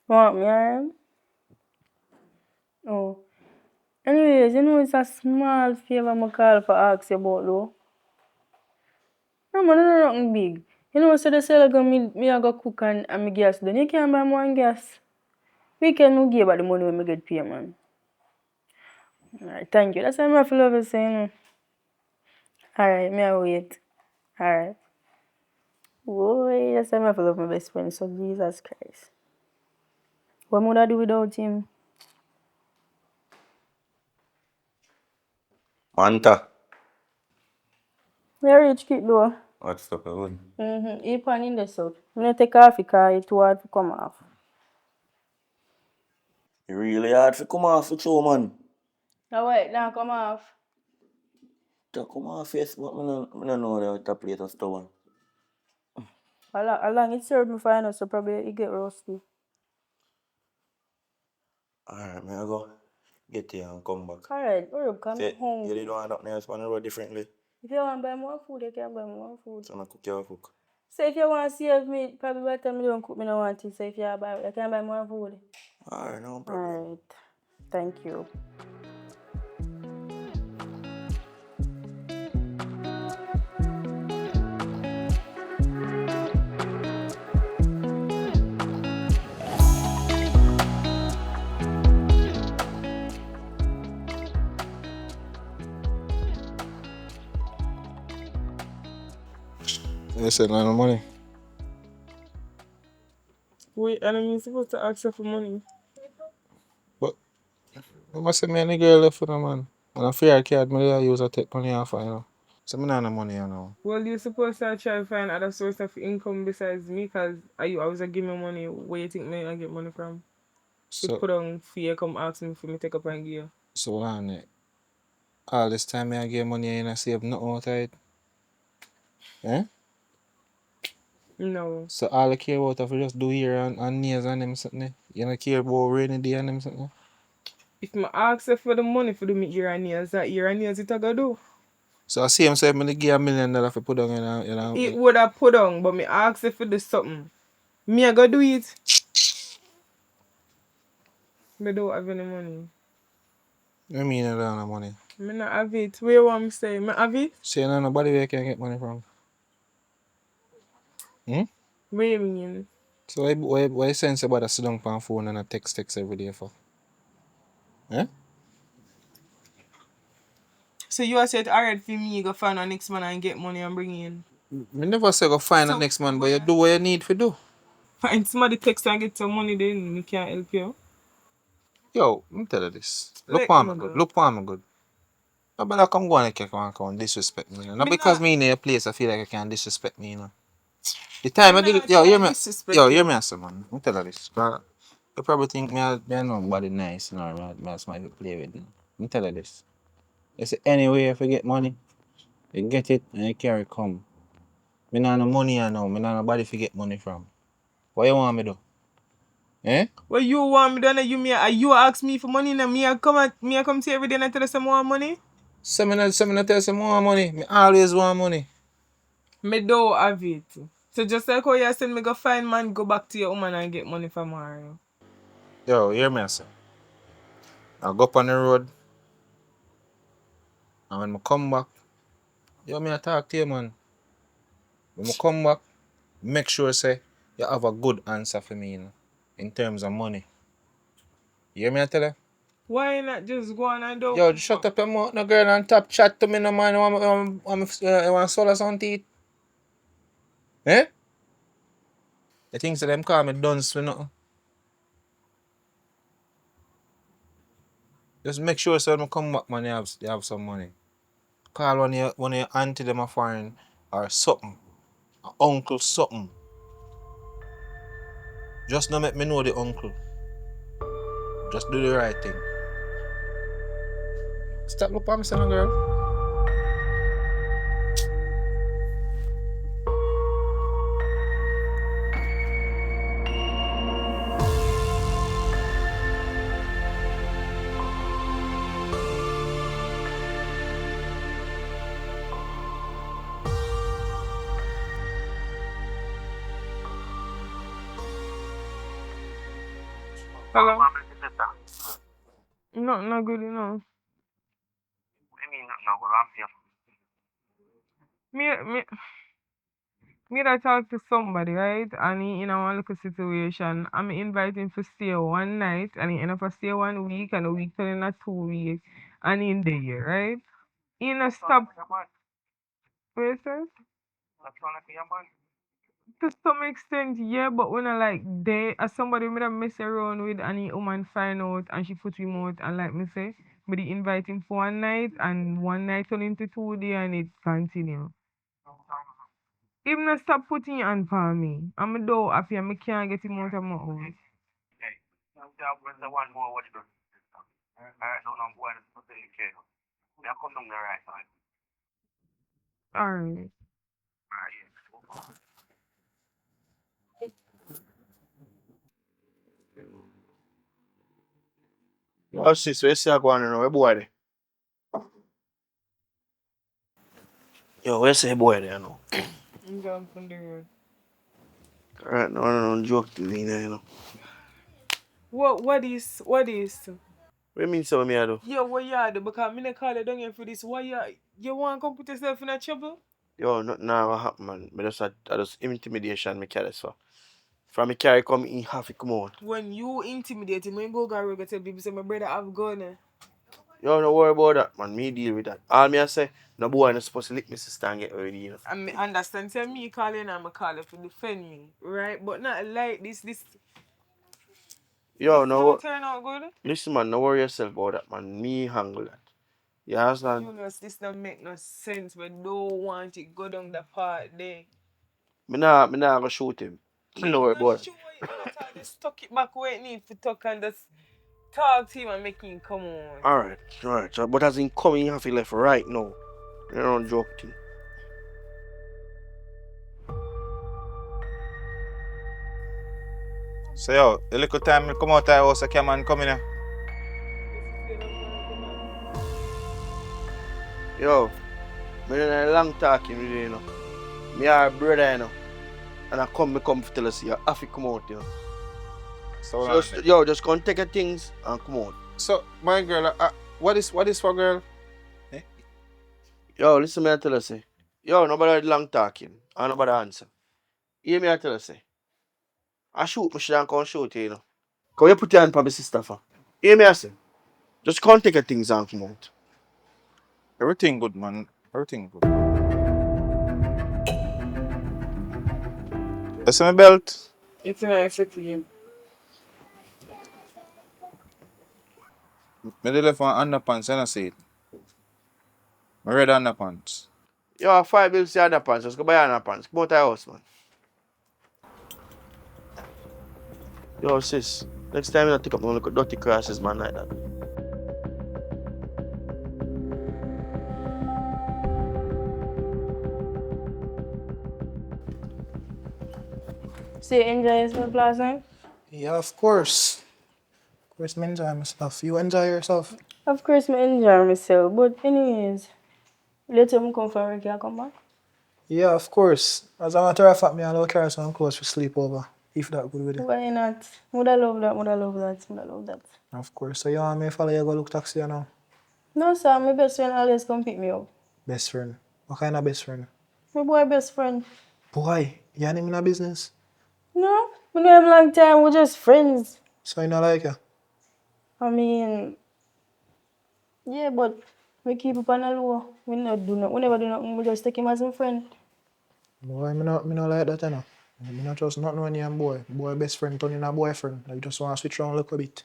Want me, Aaron? Oh. Anyways, you know it's a small favor I call for ask you about though. No, man, no, nothing big. You know, so they say like me I go cook and me gas done. You can't buy more gas. Weekend no give about the money when me get paid, man. Alright, thank you. That's why I feel love you saying. Alright, me I wait. Alright. Boy, that's why I feel love my best friend. So Jesus Christ. What would I do without him? Manta. We reach quick though. What's up, good? He pan in the south. I'm gonna take off because it's too hard to come off. You really hard to come off with you, man. Now wait, now come off. To come off face, but I don't know the plate of stone. How long it served me for so probably it get rusty. Alright, me I go get you and come back. Alright, hurry up, come Say, you hungry. did want up else on the road differently. If you want to buy more food, you can buy more food. So I cook your cook. So if you want to save me, probably by the time you don't cook, me don't want it. So if you buy, you can buy more food. Alright, no problem. Alright, thank you. You said no money. Wait, and I'm supposed to ask her for money. But you must say me and the girl left for the man. And I fear I can't use a take money off, you know. So me not no money, you know. Well, you're supposed to try to find other source of income besides me, because I was give me money. Where you think me I get money from? You So put on fear, come ask me for me take up and give you. so on it. All this time I get money and I save nothing out of it. Eh? No. So all I care about if I just do here and nails and them something. You don't care about rainy day and them something. If I ask her for the money for the meet ear and nails, that ear and nails it I go do. So I see him say I'm gonna give $1 million for put on It would have put on, but me ask her for the something. Me I go do it. Me don't have any money. I mean I don't have money. Me not have it. Where you want me say? Me have it? So you know nobody where can get money from. Hmm? Where you mean? So why sense about a sit down on phone and a text every day for? Eh? So you said alright for me go find a next man and get money and bring in. Me never say go find the next man, but you do what you need to do. Find somebody text and get some money then me can't help you. Yo, let me tell you this. Look Let for me me good. go. Look for me good. No better come go and come disrespect me. You know? Not Me because not- me in a place I feel like I can disrespect me, you know. The time I Me did not it, yo, try hear me. disrespect Yo, you. hear me answer, man. Let me tell you this. 'Cause you probably think me I know nobody nice, you know, me somebody to play with. You know. Let me tell you this. You say anyway if you get money, you get it and you carry come. Me not no money I know. Me not nobody to get money from. What you want me do? Eh? What you want me done? You ask me for money and me I come to you every day and tell you some more money? So me not tell you some more money. Me always want money. Me don't have it. So just like how you said me go find man, go back to your woman and get money from her. Yo, hear me answer. I go up on the road and when I come back, yo me I talk to you man. When I come back, make sure say you have a good answer for me, you know, in terms of money. You hear me I tell you? Why not just go on and don't Yo, come just shut back? up your mouth, no girl, and top chat to me, no man. You want solace on teeth? Eh? The things that them call me dunce for nothing. Just make sure so when I come back, man, you have some money. Call one of your auntie them a foreign or something. A uncle something. Just don't make me know the uncle. Just do the right thing. Stop look at me, son, girl. Hello? Not good enough. Me, me, me that talk to somebody, right? And he in a one little situation. I'm inviting to stay one night and he end up for stay 1 week and a week turning a 2 weeks and in there, right? He not stop. What you say? To some extent, yeah, but when I like they as somebody me that mess around with and the woman find out and she put him out and like me say, me they invite him for one night and one night turn into 2 day and it continue. Him not stop putting it on for me. I'm a door after me can't get him out of my house. Alright. Oh, sis, where you see I go on now? Where boy there? Yo, where say boy there now? I'm going from the road. Alright, no, no, no, joke to me, you know. What is? What you mean, so me I do? Yeah, what you do? Because me not call you down here for this. Why you want to come put yourself in a trouble? Yo, nothing now what happen, man. I just intimidation me carry so. From me carry come in half it come out. When you intimidate me, go go tell people say my brother have gun. Yo, no worry about that, man. Me deal with that. All me I say, no boy not supposed to lick me sister and get ready, you know. I me understand. Say me calling and I call you to defend me, right? But not like this. Yo, This no don't turn out good. listen, man, no worry yourself about that, man. Me handle that. You understand? You know, this don't make no sense. We don't want it go down the part there. Me nah go shoot him. No worry Not about it. sure it, man. At all. Just tuck it back where it need to tuck and just talk to him and make him come on. Alright. So, but as in coming, you have to left right now. You don't joke thing. So yo, a little time me come out of the house, I come and come in here. Yo, me done a long talking with you, you know. Me are a brother, you know. And I come to tell us you have to come out, you know. So, Just come take your things and come out. so my girl, what is for girl? Eh? Yo, listen me I tell you say. Yo, nobody long talking. And nobody answer. Hear me I tell you say. I shoot me should come shoot you, you know. Come you put your hand for my sister for. Hear me I say. Just come take your things and come out. Everything good, man. Everything good. You see my belt? It's nice to clean. Me dey left one underpants, and I see it. My red underpants. Yo, 5 bills your underpants. Just go buy underpants. Come out of the house, man. Yo, sis. Next time you don't take up no little dirty crosses, man, like that. So you enjoy yourself last night? Yeah, of course. Of course, me enjoy myself. You enjoy yourself? Of course, I enjoy myself. But anyways, later I come for work, you come back. Yeah, of course. As a matter of fact, me and I'll carry some clothes for sleepover. If that good with you. Why not? Woulda love that, woulda love that, woulda love that. Of course. So you want me to follow you go look taxi you now? No, sir, my best friend always come pick me up. Best friend. What kind of best friend? My boy best friend. Boy, you and him in a business? No, we know him long time, we're just friends. So you not like you? I mean, yeah, but we keep up on the low. We never do nothing, we just take him as a friend. Boy, me not like that, you know. Me not trust nothing when you and boy. Boy best friend turn in a boyfriend. Like just want to switch around a little bit.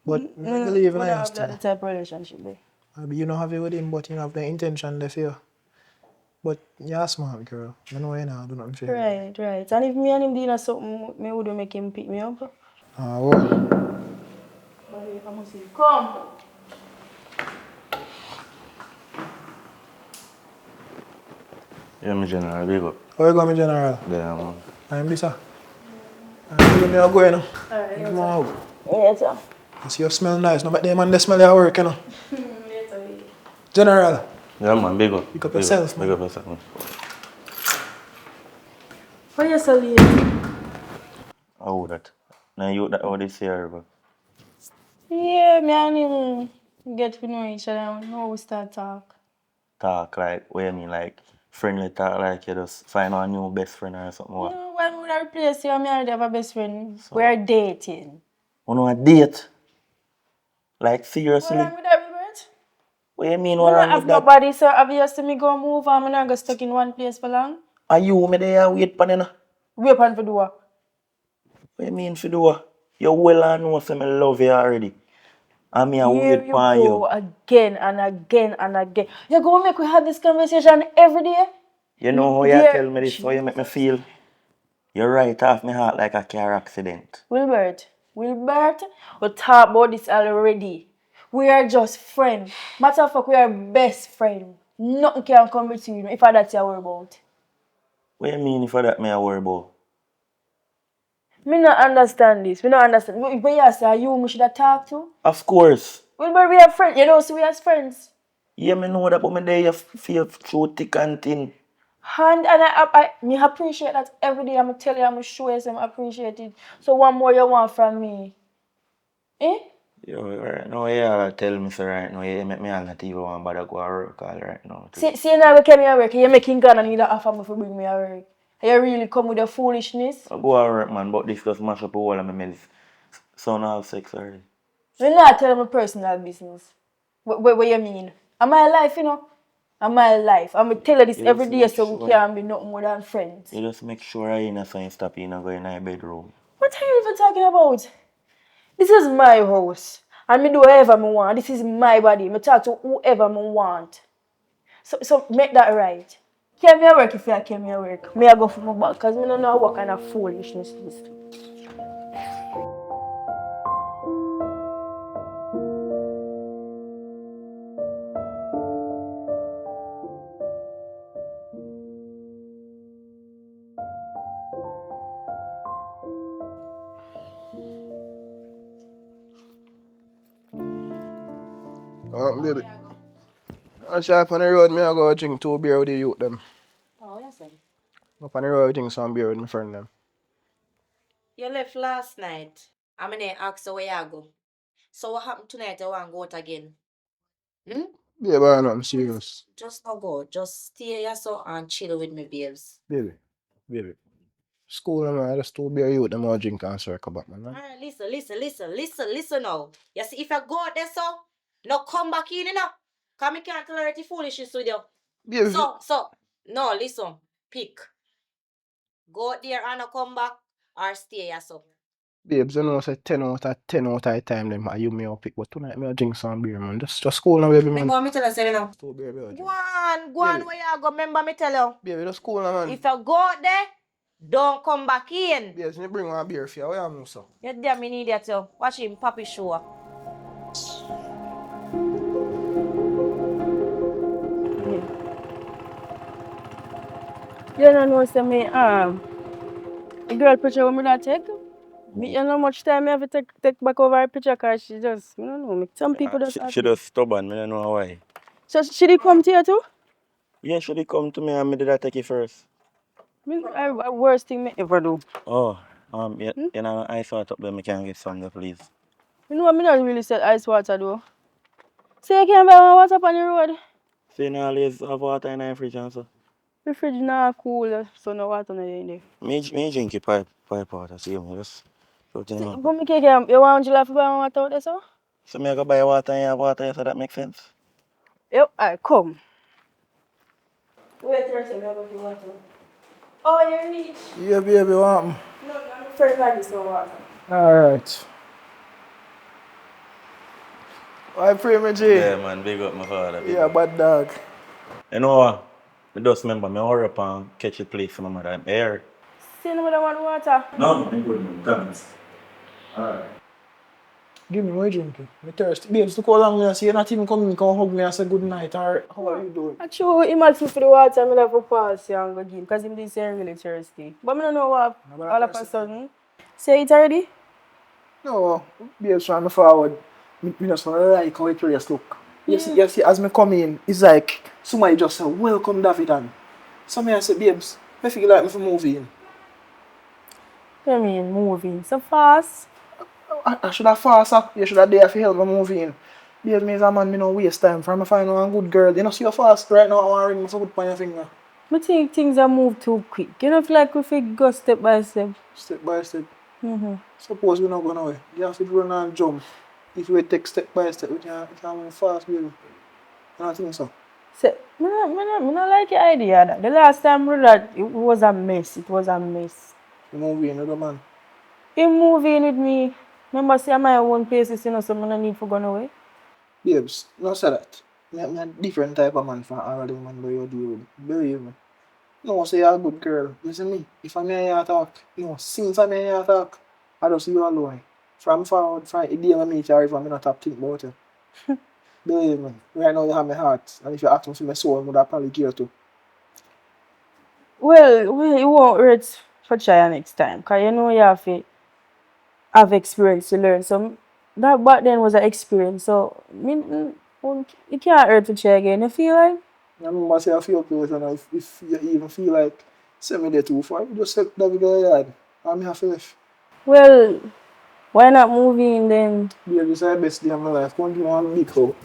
But me believe in We you don't have still. that type of relationship there. Maybe you don't have it with him, but you have the intention to feel. But you're a smart girl. You know you know do nothing for him. Right, right. And if me and him doing something, me would make him pick me up. Ah, well. Come. Yeah, my general, big up. How you going, my general? Yeah, man. I'm this, sir. I'm going now. Alright, Give me a hug. yes, sir. You see you smell nice. No, but them man they smell your work, you know. General, Yeah, man, big up. pick up yourself, man. Big up yourself, man. Why you so late? How that? Now you that all this year, bro. Yeah, me and him get to know each other and now we start talk. Talk like, what you mean, like, friendly talk, like you just find a new best friend or something. What? No, when we replace you, me already have a best friend. We're dating. You know, a date? Like, What seriously? wrong with that, Robert? What you mean, Me what not wrong have with that? nobody, so obviously me go move and me not go stuck in one place for long. Are you me there wait for them? Wait on for do what? What you mean for do? You well and know say me love you already. And me a Here wait you for you. go again and again and again. You go make we have this conversation every day? You know how you Dear tell me this, how you make me feel? You right off my heart like a car accident. Wilbert, we talk about this already. We are just friends. Matter of fact, we are best friends. Nothing can come between you if that's what you worry about. What you mean for that me a worry about? Me not understand this. Me not understand. When you say you, me should have talked to? Of course. Wilbert, we are friends. You know, so we are friends. Yeah, me know that, but me there you feel through thick and thin. And me appreciate that every day. I'm tell you, I'm show you some appreciate it. So one more you want from me? Eh? Yo, right now you tell me so right now you make me all not even want bother go to work all right now. Too. See now we came here work. You're making God and need to offer me for bring me a work. You really come with the foolishness? I go to work man, but this just mash up the whole of my meds. Son have sex already. You're not telling me personal business. What you mean? Am I alive, you know? Am I alive? I'm going to tell you this You every just day make so we sure. can't be nothing more than friends. You just make sure I ain't a stop in and go in your bedroom. What are you even talking about? This is my house. And me do whatever I want. This is my body. Me talk to whoever I want. So make that right. Came here work if you came here work. Me I go for my back because me don't know what kind of foolishness this is. Baby. I say up on the road, me I go drink 2 beer with the youth them. Oh, yes, sir. Up on the road, I drink some beer with my friend them. You left last night. I'm gonna ask you where you go. So what happened tonight? You want to go out again? Hmm? Baby, I know I'm serious. Just not go. Just stay here so and chill with me, babes. Baby. School, man, I just 2 beer youth them all drink and circle back, man. Alright, listen now. You see, if you go out there, so no come back in, you know. Cause me can't tolerate the foolishness with you. Baby, No, listen. Pick. Go out there and no come back or stay here, so. babes, you know, say 10 out of 10 out of the time, them, you me up pick. But tonight, me I drink some beer, man. Just school now, baby, Me man. go, me tell you, say now. 2 beer, baby. Go on, where you go. Remember me tell you. Baby, just school now, man. If you go out there, don't come back in. Babes, me bring one beer for you. Where you move, so? You damn me need that too. Watch him papi show. You don't know, say me, the girl picture when me that take. Me, you know much time I have to take back over her picture because she just, you don't know, me. Some people just ask She me. just stubborn, me don't know why. So she did come to you too? Yeah, should he come to me and me did I take it first? I worst thing me ever do. Oh, you know, I thought up there, me can get some there, please. You know what, me not really said ice water though. Say you can't buy one water on the road. So you know, always have water in the fridge and so. The fridge not cool, so no water no in there. Me drink your pipe water, see me just. So, you know. But me can't, you want July to buy one water out there, so? So me I go buy water and you have water, so that makes sense. Yep, I come. Wait a second, I go for water. Oh, you're rich. Yeah, baby, what happened? No, I'm afraid like this no water. Alright. I pray, my G. Yeah, man, big up my father. Big Yeah, up. bad dog. You know what? I just remember me hurry up and catch a place for my mother. I'm here. See nobody want water. No, I'm good, man. Thanks. Alright. Give me my drink. Me thirsty. Babes, look how long me see you not even come in, come hug me and say good night. Or how are you doing? Actually, him ask me for the water, I'm have to pass you and go give because him did say I'm really thirsty. But I don't know what Nobody all of a thirsty. sudden. Say it already? No, babes trying me forward. Me just want to like how it really look. You see, as me come in, it's like somebody just say, welcome David and so me I say, babes, I feel like me for movie in. I mean, moving so fast. I should have fast up. You should have there for help me movie in. Babes, me as a man, me no waste time. For me find one good girl. You know, see you fast right now, I want to ring me for good on your finger. I think things are move too quick. You know, feel like we fit go step by step. Step by step. Mm-hmm. Suppose we not going away. You have to run and jump. If we take step by step, we can move fast, baby. You don't think so? So, I not like your idea. That. The last time we did that, it was a mess. It was a mess. You movie in with the man. Him moving with me. Remember, say my own places, you know, so I no need for going away. Babes, don't say that. I'm a different type of man from all of the man that you deal with. Believe me. No, say you're a good girl. Listen me. If I'm here talk, no, since I'm here talk, I just see you alone. From forward, from the day I meet you, if I'm not top think about you. Believe me. Right now you have my heart. And if you ask me for my soul, I would have probably care too. Well, it won't hurt for try next time. Because you know you have to have experience to learn. So, that back then was an experience. So, it can't hurt to try again. You feel like? I remember say I feel close and if you even feel like send me there too far, you just set David go yard. I'm here for life. Well, why not move in then? Baby, this is the best day of my life. Come give me one big hug.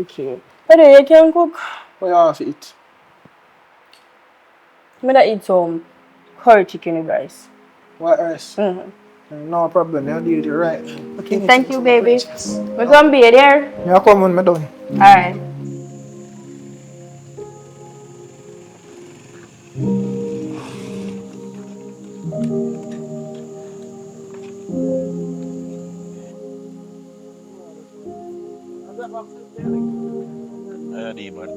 Okay. Anyway, you can cook. What you want to eat? I'm gonna eat some curry chicken with rice. What rice? Mm-hmm. No problem, I'll deal with you right. Okay, thank you, baby. Precious. We're gonna be there. Yeah, come when I'm done. Alright. Yeah, the bad.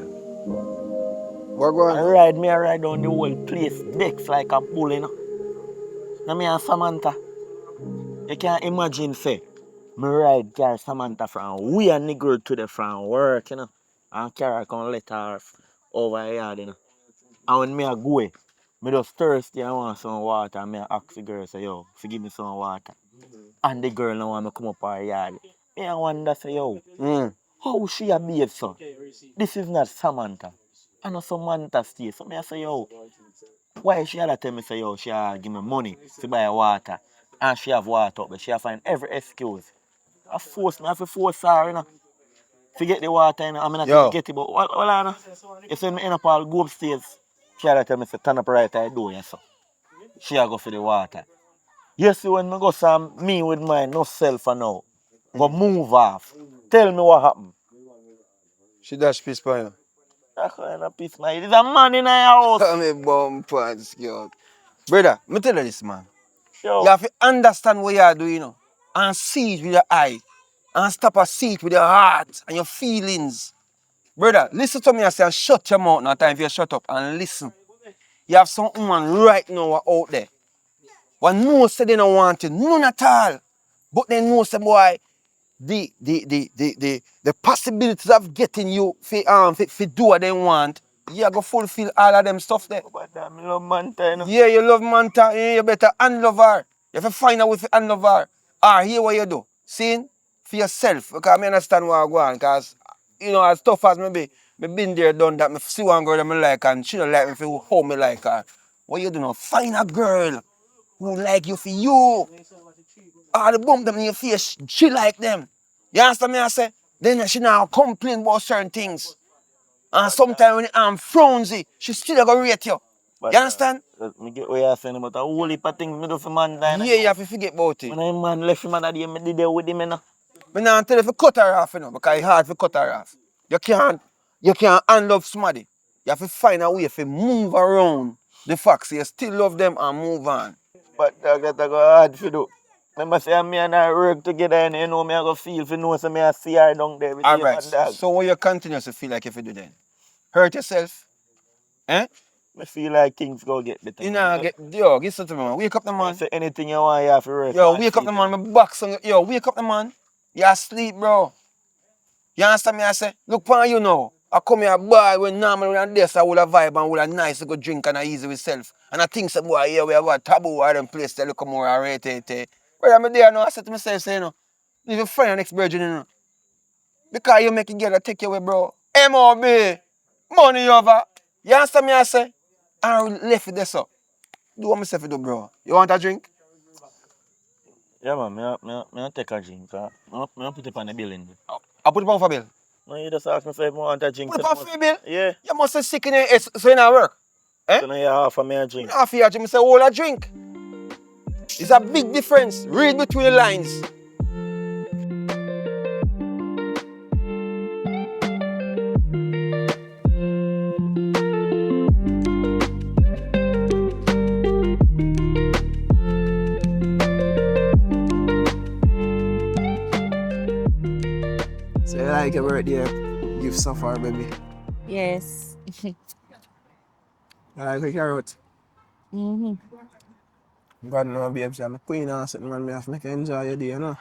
What go on? I ride down the whole place, decks like a bull, you know. Now me and Samantha, you can't imagine, say, me ride carry Samantha from we and the girl to the from work, you know. And carry can let her over here, you know. And when me a go, me just thirsty and want some water, and me a ask the girl, say, yo, forgive me some water. And the girl now want me come up her yard. Me I wonder, say, yo, how she a behave, son? This is not Samantha. I know Samantha stay. So me I say, yo, why she had to tell me, say, yo, she give me money to buy water. And she have water up, but she have find every excuse. I have to force her, you know. To get the water, you know. I mean, I can Yo, get it, but what I know? You see me end up all go upstairs. She had to tell me, say, turn up right I do, yes, sir. She a go for the water. You see, when I go some me with mine, no self for now. Go move off. Tell me what happened. she dash piece for you. That kind of piece, man. There's a man in our house. I'm a bomb pants, girl. Brother, me tell you this, man. You Yo. have to understand what you are doing, you know, and see it with your eye, and stop and see it with your heart and your feelings. Brother, listen to me and say, and shut your mouth now, time for you shut up and listen. You have some woman right now out there. One know say they don't want you, none at all. But they know say boy, the possibilities of getting you for do what they want, you are gonna fulfill all of them stuff there. But I love Manta, you know. Yeah, you love Manta, yeah, you better unlove her. You have to find a way to unlove her. Or hear what you do. See? For yourself. Because I understand what I go on. Because, you know, as tough as me been there, done that, me see one girl that I like and she don't like me for how me like her. What you do now? Find a girl who like you for you. All the bump them in your face, she like them. You understand me I say? Then she now complain about certain things. And sometimes when I'm frownsy, she still gonna rate you. But, You understand? me get what you're saying, but a whole heap of things me do for man. Yeah, you have to forget about it. When I man left him that day, me did there with him, you know. I now tell you to cut her off, you know, because it's hard to cut her off. You can't unlove somebody. You have to find a way to move around the facts. You still love them and move on. But that go hard for do. Remember say me and her work together and you know me I go feel if you know so me I see her down there with you Alright, and dog. so what you continuously feel like if you do then? Hurt yourself? Eh? I feel like things go get better. You Man. know, yo, listen to me, man. Wake up the I man. say anything you want you have to work Yo, hard wake for up the it, man. you know. My box on yo, wake up the man. You asleep, bro. You understand me? I say, look upon you now. I come here boy when normally when I'm there, so I would have vibe and would have nice to go drink and I easy with self. And I think some boy here we have a taboo or them place that look more rated. But I'm there now, I said to myself, say, you know, leave your friend and ex-virgin, you know. Because you make it get a take you away, bro. MOB, money over. You understand me? I say, I left it there, so. Do what myself do, bro. You want a drink? Yeah man, me take a drink. Me put it on the building. I put it on for bill. No, you just ask me if I want a drink. Put it on for bill? Yeah. You must say sick in your head, so you not work. Eh? So now you offer me a drink. Half a drink, I say, hold a drink. It's a big difference. Read between the lines. So you like your birthday gift so far, baby? Yes. You like your carrot? God no, babes, I'm a queen or something, man. Me have to make you enjoy your day, you know.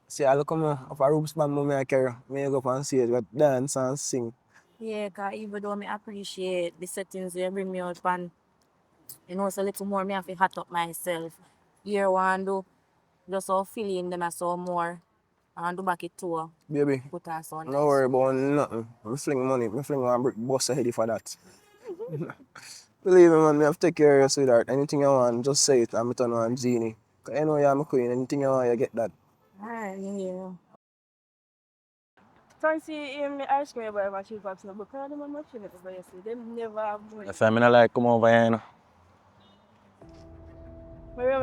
See, I look come up a room span, me I carry. Me go up on stage, but dance and sing. Yeah, cause even though me appreciate the settings you bring me out and you know, so little more me have to hot up myself. Year one do just so feeling them as so more and do back it too. Baby, Put on so no nice. worry about nothing. Me fling money, me fling one brick bust ahead for that. Believe me, man, me have to take care of you, sweetheart. Anything you want, just say it and me turn on genie. Cause you know you're my queen, anything you want, you get that. Alright, yeah. Fancy me ice cream by my chief pops, but because them are machine it over you see, them never have money. That's why I like come over here, you know.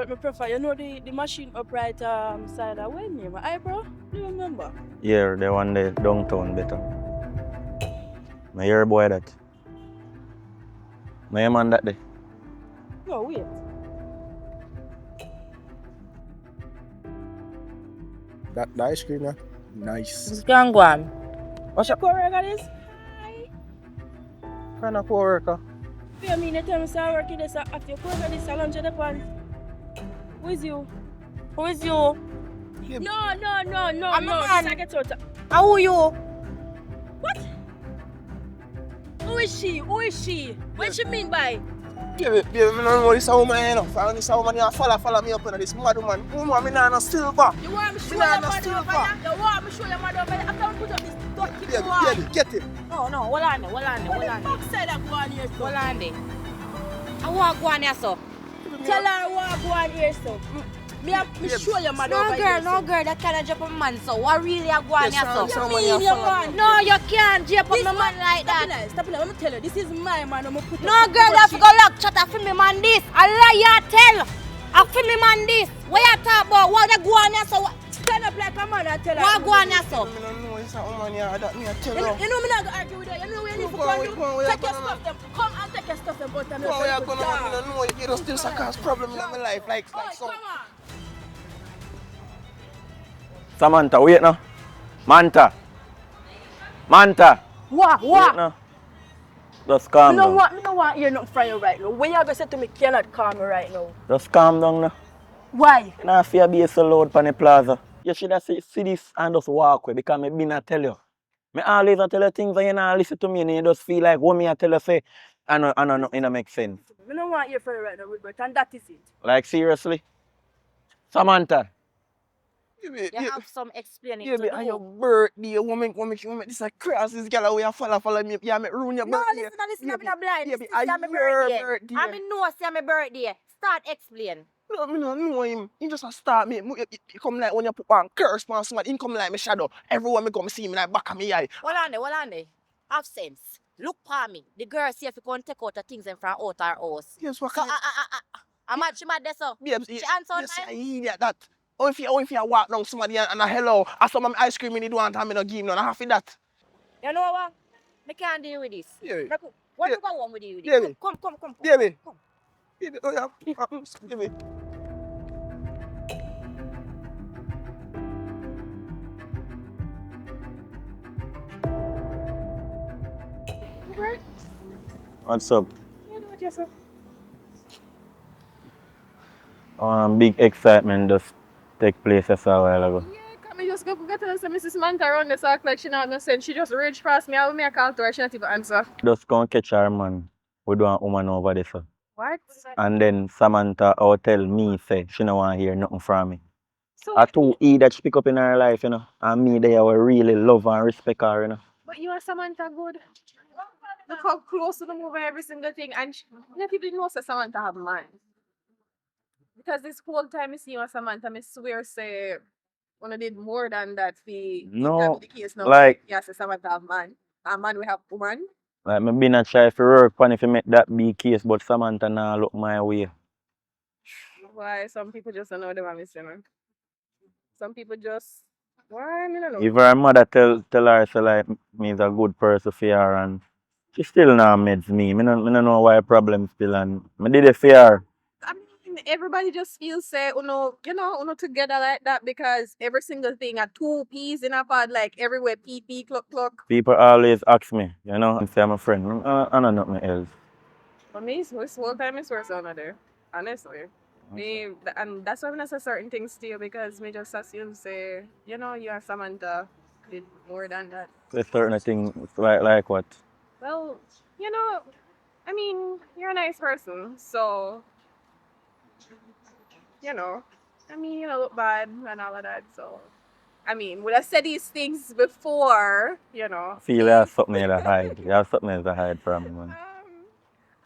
Me prefer, you know the machine upright side of when name, my eyebrow? Do you remember? Yeah, the one there downtown better. My hear boy that. My man that day. No, wait. That the ice cream, yeah? Nice. This can go on. What's Your your co-worker is? kind of co-worker? You mean you tell me I work in this after your co-worker this salon to the pan? Who is you? Who is you? No, I'm a man. This I get out. How are you? What? Who is she? What she mean by? Baby, I don't know this woman, you know. Found this woman, you follow me up on this mad woman. Woman, me not no silver. You want me to show Me your not no mother over silver. there? You want me to show your mother over there? After I put up this dirty Baby, boy. baby, get it. No, hold on there. What the fuck said that go on here, so? Hold on there. I want to go on here, so. Tell her what go on here, so. Me show your mother over here. No girl, that can't jump on man, so. What really I go on here, so? Yes, You mean your man? No, you can't jump on This my man like that. Stop it, let me tell you, this is my man. I'm put No girl, you have to go lock shut up for me man this. I lie you tell. I for me man this. What you talk about? What they go on here, so? stand up like a man and tell her. What go on here, so? I don't know this woman, yeah, that me I tell You know you. me not gonna argue with her. You know where you need to Go on, go go on, and where take you your going? stuff them. Come and take your stuff them, but I'm Go on, not you don't know, you just still cause problem in my life, like so. Come on. Samantha, wait now. Manta. What? Wait now. Just calm down. Me no want hear nothing from you right now. What you gonna say to me cannot calm me right now. Just calm down now. Why? You not fear be so loud on the plaza. You should have see this and just walk away because me been a tell you. Me always a tell you things and you not listen to me and you just feel like what me a tell you say and it don't make sense. Me no want hear from you right now, Wilbert, and that is it. Like seriously? Samantha. You have some explaining Yeah, to me do. on your birthday, woman, this a cross, this girl where you follow me, yeah, me ruin your No, birthday. listen, I'm not blind. Yeah, This I is my your birthday. birthday. I mean, no, say my birthday. Start explain. No, me no know him. He just a start me. He come like when you put one curse on somebody, he come like me shadow. Everyone me come see me like back of me eye. Hold on there. Have sense. Look for me. The girl see if you can take out the things in front out her house. Yes, what So, kind how much she mad there, so? babes, She answer yes, time? I idiot that. Or if you walk down somebody and a hello, I saw my ice cream in the door and me no give him none. I have that. You know what? I can't deal with this. Yeah. What Yeah. do you want with you? Yeah. Come. Baby. Come. Baby, oh yeah, baby. What's up? You know what yourself. Big excitement just take place just a while ago. Yeah, come me just go get her say Mrs. Manta around this act like she not no sense. She just rage past me. I will make a call to her, she not even answer. Just go and catch her man. We do a woman over there, sir. What? And then Samantha will tell me say she don't want to hear nothing from me. So A two E that she pick up in her life, you know. And me they will really love and respect her, you know. but you and Samantha good. Look how close to the move and every single thing. And not even know say Samantha have man. Because this whole time I see you and Samantha, I swear say when I did more than that if that No, be the case now. like Yes, say Samantha have man. And man we have woman. me been a try for work pan if you make that be case, but Samantha nah look my way. Why some people just don't know them are missing. Some people just why I mean, I don't know. If her mother tell her say like me is a good person for her and she still not meds me. Me no know why problem still and me did it for her. I mean, everybody just feels say, uno together like that because every single thing are two peas in a pod, like everywhere pee pee cluck cluck. People always ask me, you know, and say I'm a friend. I don't know nothing else. For me, it's whole time is worse another. Honestly. Me, and that's why I'm not say certain things to you because me just assume say, you and Samantha did more than that. There's certain things like what? Well, you know, I mean, you're a nice person, so you know, look bad and all of that. So, I mean, would I said these things before, I feel you have something to hide. You have something to hide from me, man.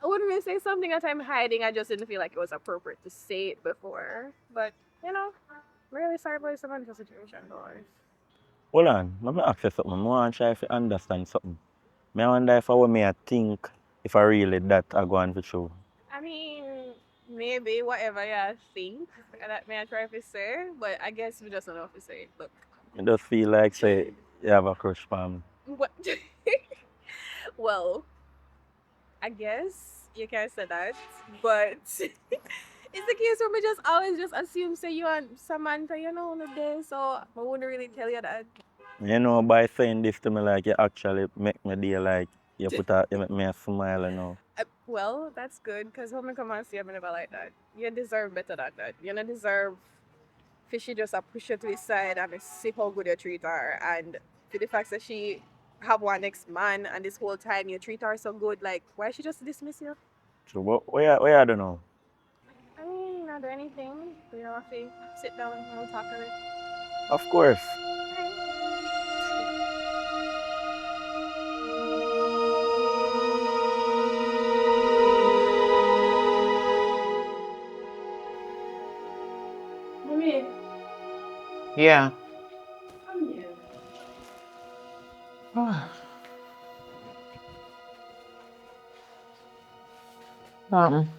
I wouldn't really say something that I'm hiding. I just didn't feel like it was appropriate to say it before. But, I'm really sorry about Samantha's situation, guys. Hold on, let me ask you something. I want to try to understand something. I wonder if I want me to think if I really that I go on for true. I mean, maybe whatever you think that may I try to say, but I guess we just don't know if to say it. Look. I just feel like say you have a crush for me. What? Well, I guess you can say that, but it's the case where we just always just assume say you and Samantha, on the day, so I wouldn't really tell you that. You know, by saying this to me, like you actually make me day like you make me a smile, you know. Well, that's good, because when I come and see you, I never like that. You deserve better than that. You don't deserve fishy just a push you to his side and see how good you treat her. And to the fact that she have one next man and this whole time you treat her so good, like, why she just dismiss you? So where I don't know. I mean, not do anything. We have to sit down and we'll talk of it. Of course. Mommy, Yeah. come here. Um,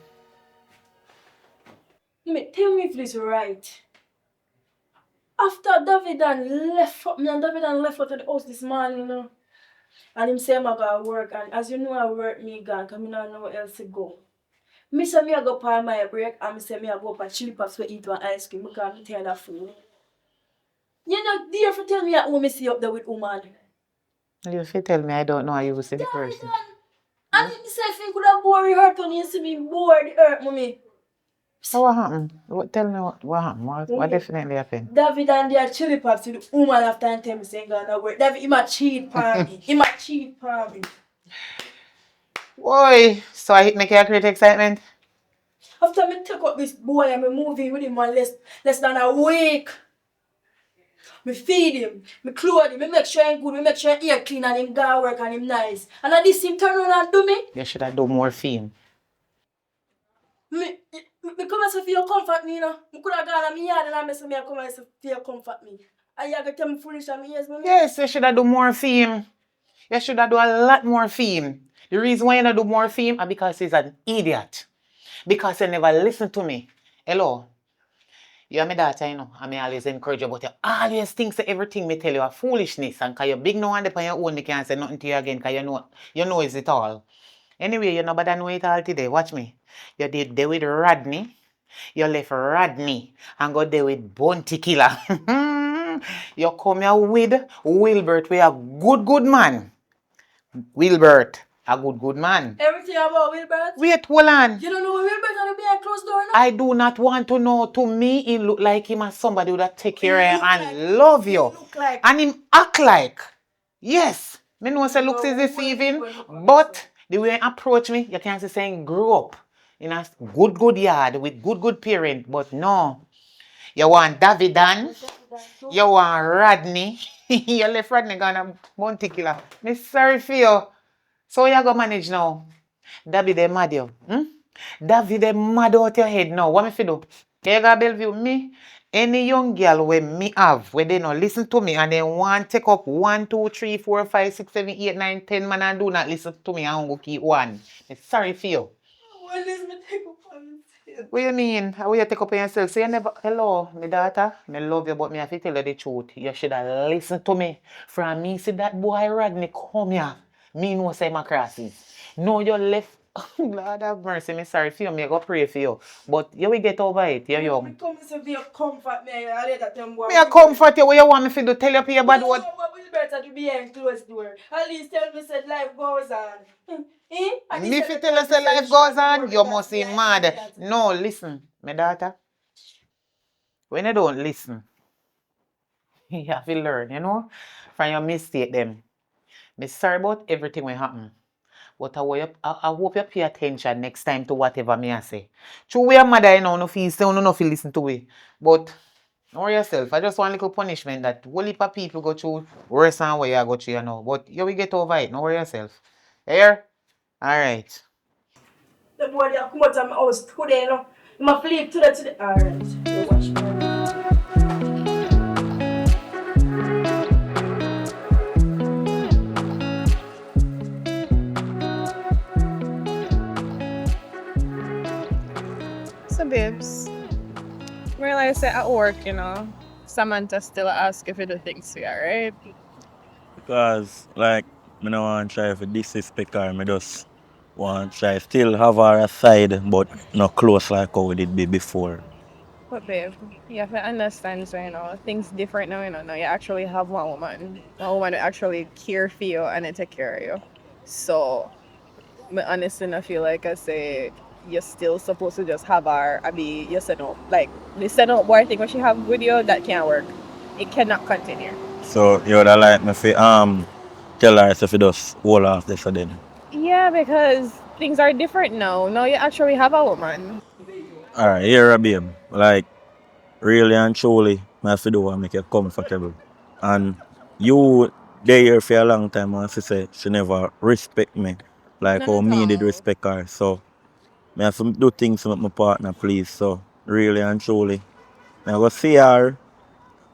Mommy, tell me if this is right. After David and left me and David and left out of the house this morning, and him say I'm going to work, and as you know I work me gone, because I don't know where else to go. Me say me I go for my break, and me say me I go for chili pops to eat one ice cream because I'm tired of food. You not dare to tell me at home me see up there with woman. you if you tell me I don't know how you was the person. And me say if you could have bored hurt when you see me bored hurt, mommy. So what happened? Tell me what happened. What definitely happened? David and their chili pops with the woman after and tell me saying gonna work. David, he might cheat for me. He might cheat for me. Boy, so I make you create excitement? After me take up this boy and me moving with him for less than a week. Me feed him, me clothe him, me make sure him good, me make sure him ear clean and him go work and him nice. And at this him turn around and do me. You should have done more film. Me come and say for you comfort me, Me could have gone on me yard and I mess me and come and say for you comfort me. And you gonna tell me foolish and me yes, me. Yes, you should have done more film. You should have done a lot more film. The reason why you don't do more film is because he's an idiot. Because he never listened to me. Hello. You are my daughter, and I always encourage you, but you always think that everything me tell you are foolishness. And because you're big now and on your own, me can't say nothing to you again because you know it's it all. Anyway, you know better know it all today. Watch me. You did there with Rodney. You left Rodney and go there with Bounty Killer. You come here with Wilbert. We a good man. Wilbert. A good man. Everything about Wilbert? Wait, hold on. You don't know Wilbert gonna be a closed door now? I do not want to know. To me, he look like him as somebody who that take care of you and love you. And him act like. Yes. Me know say looks is deceiving, but the way he approach me, you can't say saying grew up in a good yard with good parent, but no. You want Davidan, you want Rodney. You left Rodney gonna Monte Killer. Me sorry for you. So you go manage now. David they mad you. David they mad out your head now. What me fi do? You go Bellevue me. Any young girl when me have, where they not listen to me and they want take up 1, 2, 3, 4, 5, 6, 7, 8, 9, 10 man and do not listen to me and go keep one. Me sorry for you. What is me take up on it? What you mean? How will you take up on yourself? So you never, hello, my daughter, me love you, but me have to tell you the truth. You should have listened to me. From me, see that boy Rodney come here. Me know say my crosses. No, you left. Lord have mercy, me sorry for you, me go pray for you. But you will get over it, you're young. Come and say you comfort me, I let that them boy. Me a comfort you, what you want me to do? Tell you for your bad word. What will better to be behind closed door? At least tell me said life goes on. And Me if you tell you say life goes on, you must be mad. No, listen, my daughter. When you don't listen, you have to learn, you know, from your mistake them. Me sorry about everything will happen. But I hope you pay attention next time to whatever me I say. True, we are mother, you know, no feel say, no feel listen to it. But don't worry yourself. I just want a little punishment that whole heap of people go through worse than what you go through, you know. But you will get over it. Don't worry yourself. Here? Alright. the boy they come out of my house today, you know. I'm flip today. Alright. You watch me. So, babes, realize that at work, you know, Samantha still ask if you do things for you, right? Because, like, me no want try to disrespect her. Me just want try still have her aside, but not close like how it did be before. But babe, you have to understand, so you know, things different now, you know. Now you actually have one woman who actually care for you and they take care of you. So, me honestly, I feel like I say you're still supposed to just have her. I mean, you said no, like the set up boy thing what she have with you that can't work. It cannot continue. So, you would like me to tell her if you just hold off this then. Yeah, because things are different now. Now you actually have a woman. Alright, here, babe. Like, really and truly, I have to do what make you comfortable. And you there here for a long time and she say she never respect me like No, how no, me did no. respect her. So I have to do things with my partner, please. So really and truly, I go see her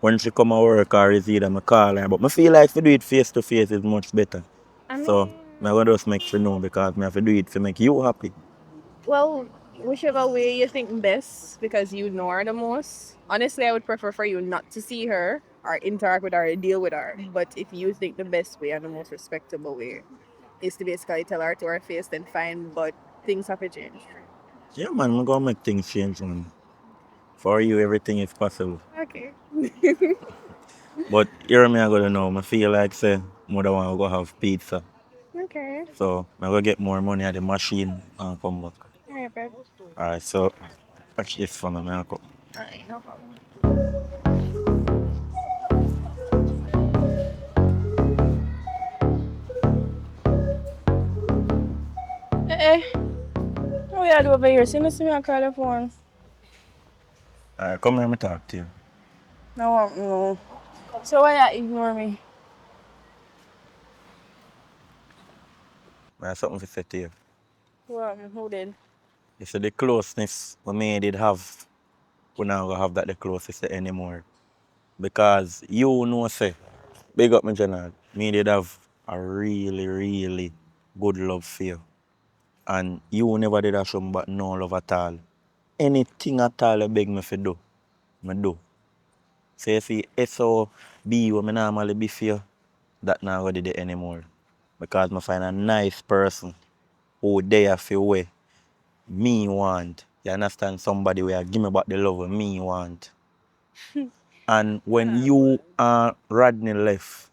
when she come to work or is either I call her. But I feel like if you do it face to face is much better. I So mean, I go just make sure know because I have to do it to make you happy. well, whichever way you think best, because you know her the most. Honestly, I would prefer for you not to see her or interact with her or deal with her. But if you think the best way and the most respectable way is to basically tell her to her face, then fine. But things have to change. Yeah man, I'm gonna make things change man. For you everything is possible. Okay. But here me I gotta know. I feel like say mother want to go have pizza. Okay. So I go get more money at the machine and come back. All right, babe. Alright, so watch this for me, I come. All right, no problem. What you do over here? See me I call the phone. Alright, come here me talk to you. No. So why you ignore me? I have something to say to you. What? Who did? You see the closeness we me did have, we not gonna have that the closest anymore. Because you know say, big up my general, me did have a really good love for you. And you never did a show me but no love at all. Anything at all you beg me for do, me do. So you see, SOB what me normally be for you, that not gonna do it anymore. Because I find a nice person who there for way me want. You understand? Somebody where give me back the love me want. And when you Rodney left,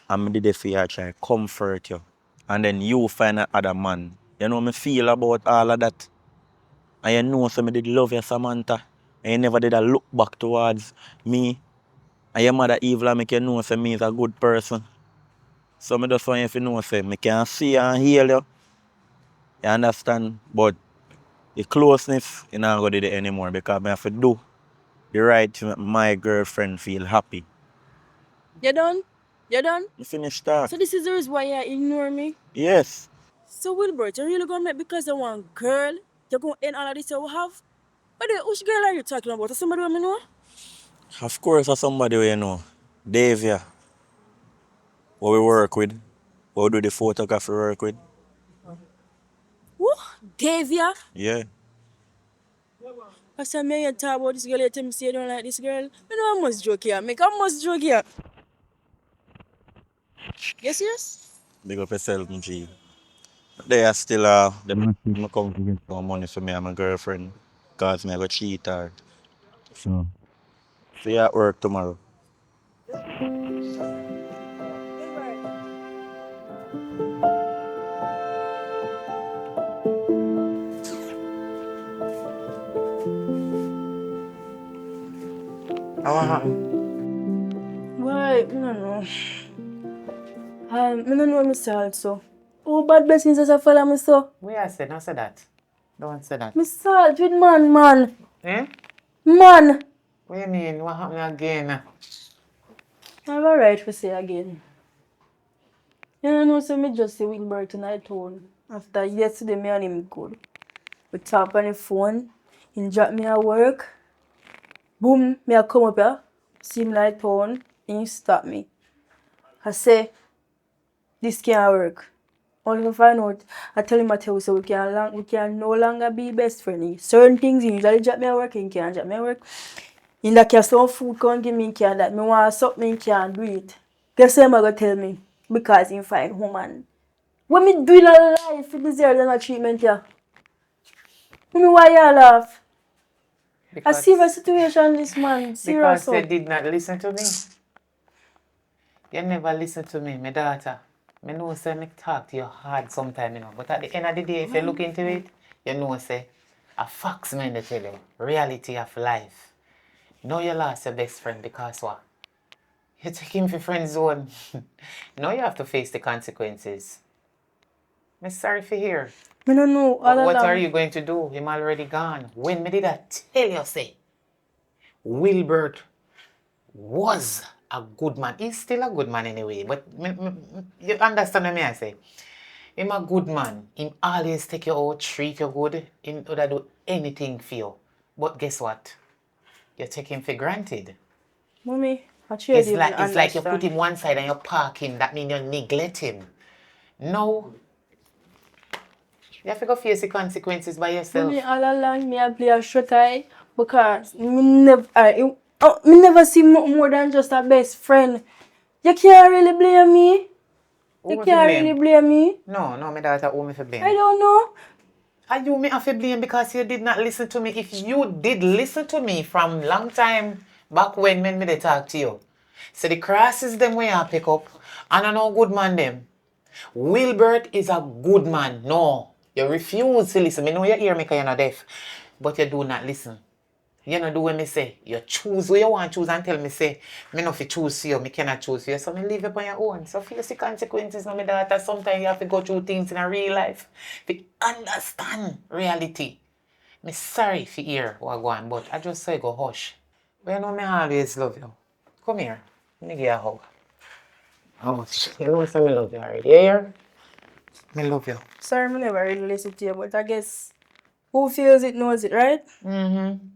I'm did it for you, I try comfort you. and then you find another man. You know me feel about all of that. And you know so me did love you, Samantha. And you never did a look back towards me. And your mother evil and make you know say me is a good person. So me just want you to know say me can see and hear you. You understand? But the closeness, you not gonna do it anymore because I have to do the right to make my girlfriend feel happy. You done? You done? You finish that? So this is the reason why you ignore me? Yes. So Wilbert, you really gonna make because of one girl, you're gonna end all of this you have? But which girl are you talking about? Is somebody who I know? Of course, as somebody who you know. Dave, yeah. What we work with. What we do the photography work with. Who? Davia? Yeah. I said, me you talk about this girl, you tell me say you don't like this girl. I know I must joke here. Make I must joke here. You serious? Big up yourself, G. They are still them come to get some money for me and my girlfriend. Cause me I go cheat her. So see you at work tomorrow. What happened? Why? I don't know. I don't know myself so. Oh, bad blessings as I follow me so. We I said, don't say that. Don't say that. Me salt with man. Eh? Man! What you mean? What happened again? I have a right to say again. You know, so me just say Wilbert tonight tone. After yesterday, me and him good. We talk on the phone. He drop me at work. Boom, me I come up here. See him like tone. And he stop me. I say, this can't work. Only if I find out, I tell him I tell you so we can no longer be best friends. Certain things he usually drop me at work, he can't drop me at work. In that case, some food can't give me can that me want something he can't do it. Guess what I'm gonna tell me? Because he find woman. When me do in a life, he deserve that treatment here. Me why you laugh? I see the situation this man. Serious. Because you did not listen to me. You never listen to me, my daughter. I know say me talk to you hard sometime, you know. But at the end of the day, if you look into it, you know say a facts man they tell you. Reality of life. Now you lost your best friend because what? You take him for friend zone. Now you have to face the consequences. I'm sorry for hear. I don't know. But what are you going to do? Him already gone. When me did I tell you say Wilbert was a good man. He's still a good man anyway. But you understand what I say? Him a good man. Him always take you out, treat you good. Him would do anything for you. But guess what? You take him for granted. Mommy, It's like you put him one side and you park him. That means you neglect him. No. You have to go face the consequences by yourself. Mommy, all along me I play a short eye because me never see more than just a best friend. You can't really blame me. You can't really blame me. No, my daughter, who me for blame? I don't know. Are you me have to blame because you did not listen to me? If you did listen to me from long time back when me they talk to you. So the crosses them way I pick up. And I know good man them. Wilbert is a good man. No. You refuse to listen. I know you hear me because you're not deaf. But you do not listen. You don't do what me say. You choose what you want to choose and tell me say, me not fi choose for you, me cannot choose for you. So me leave you on your own. So face the consequences now, my daughter. Sometimes you have to go through things in a real life to understand reality. Me sorry for hear what go on, but I just say go hush. But you know me always love you. Come here. Let me give you a hug. Oh, you know say me love you already. You hear? Me love you. Sorry, I never really listen to you, but I guess who feels it knows it, right?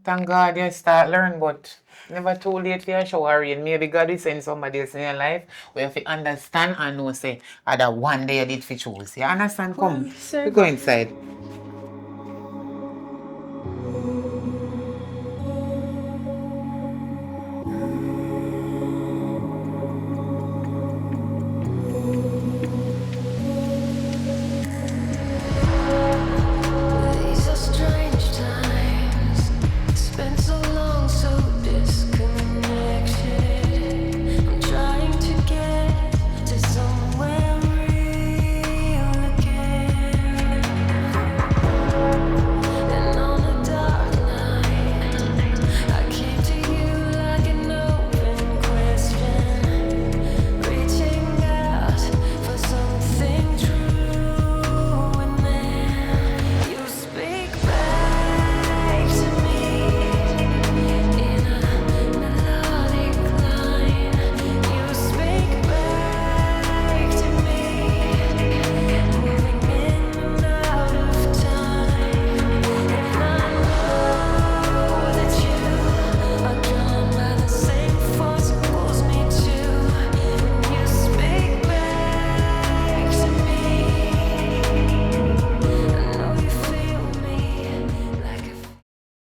Thank God you start learn, but never too late for your shower rain. Maybe God will send somebody else in your life where you understand and know say that one day you did for choose. You understand? Come, we go inside.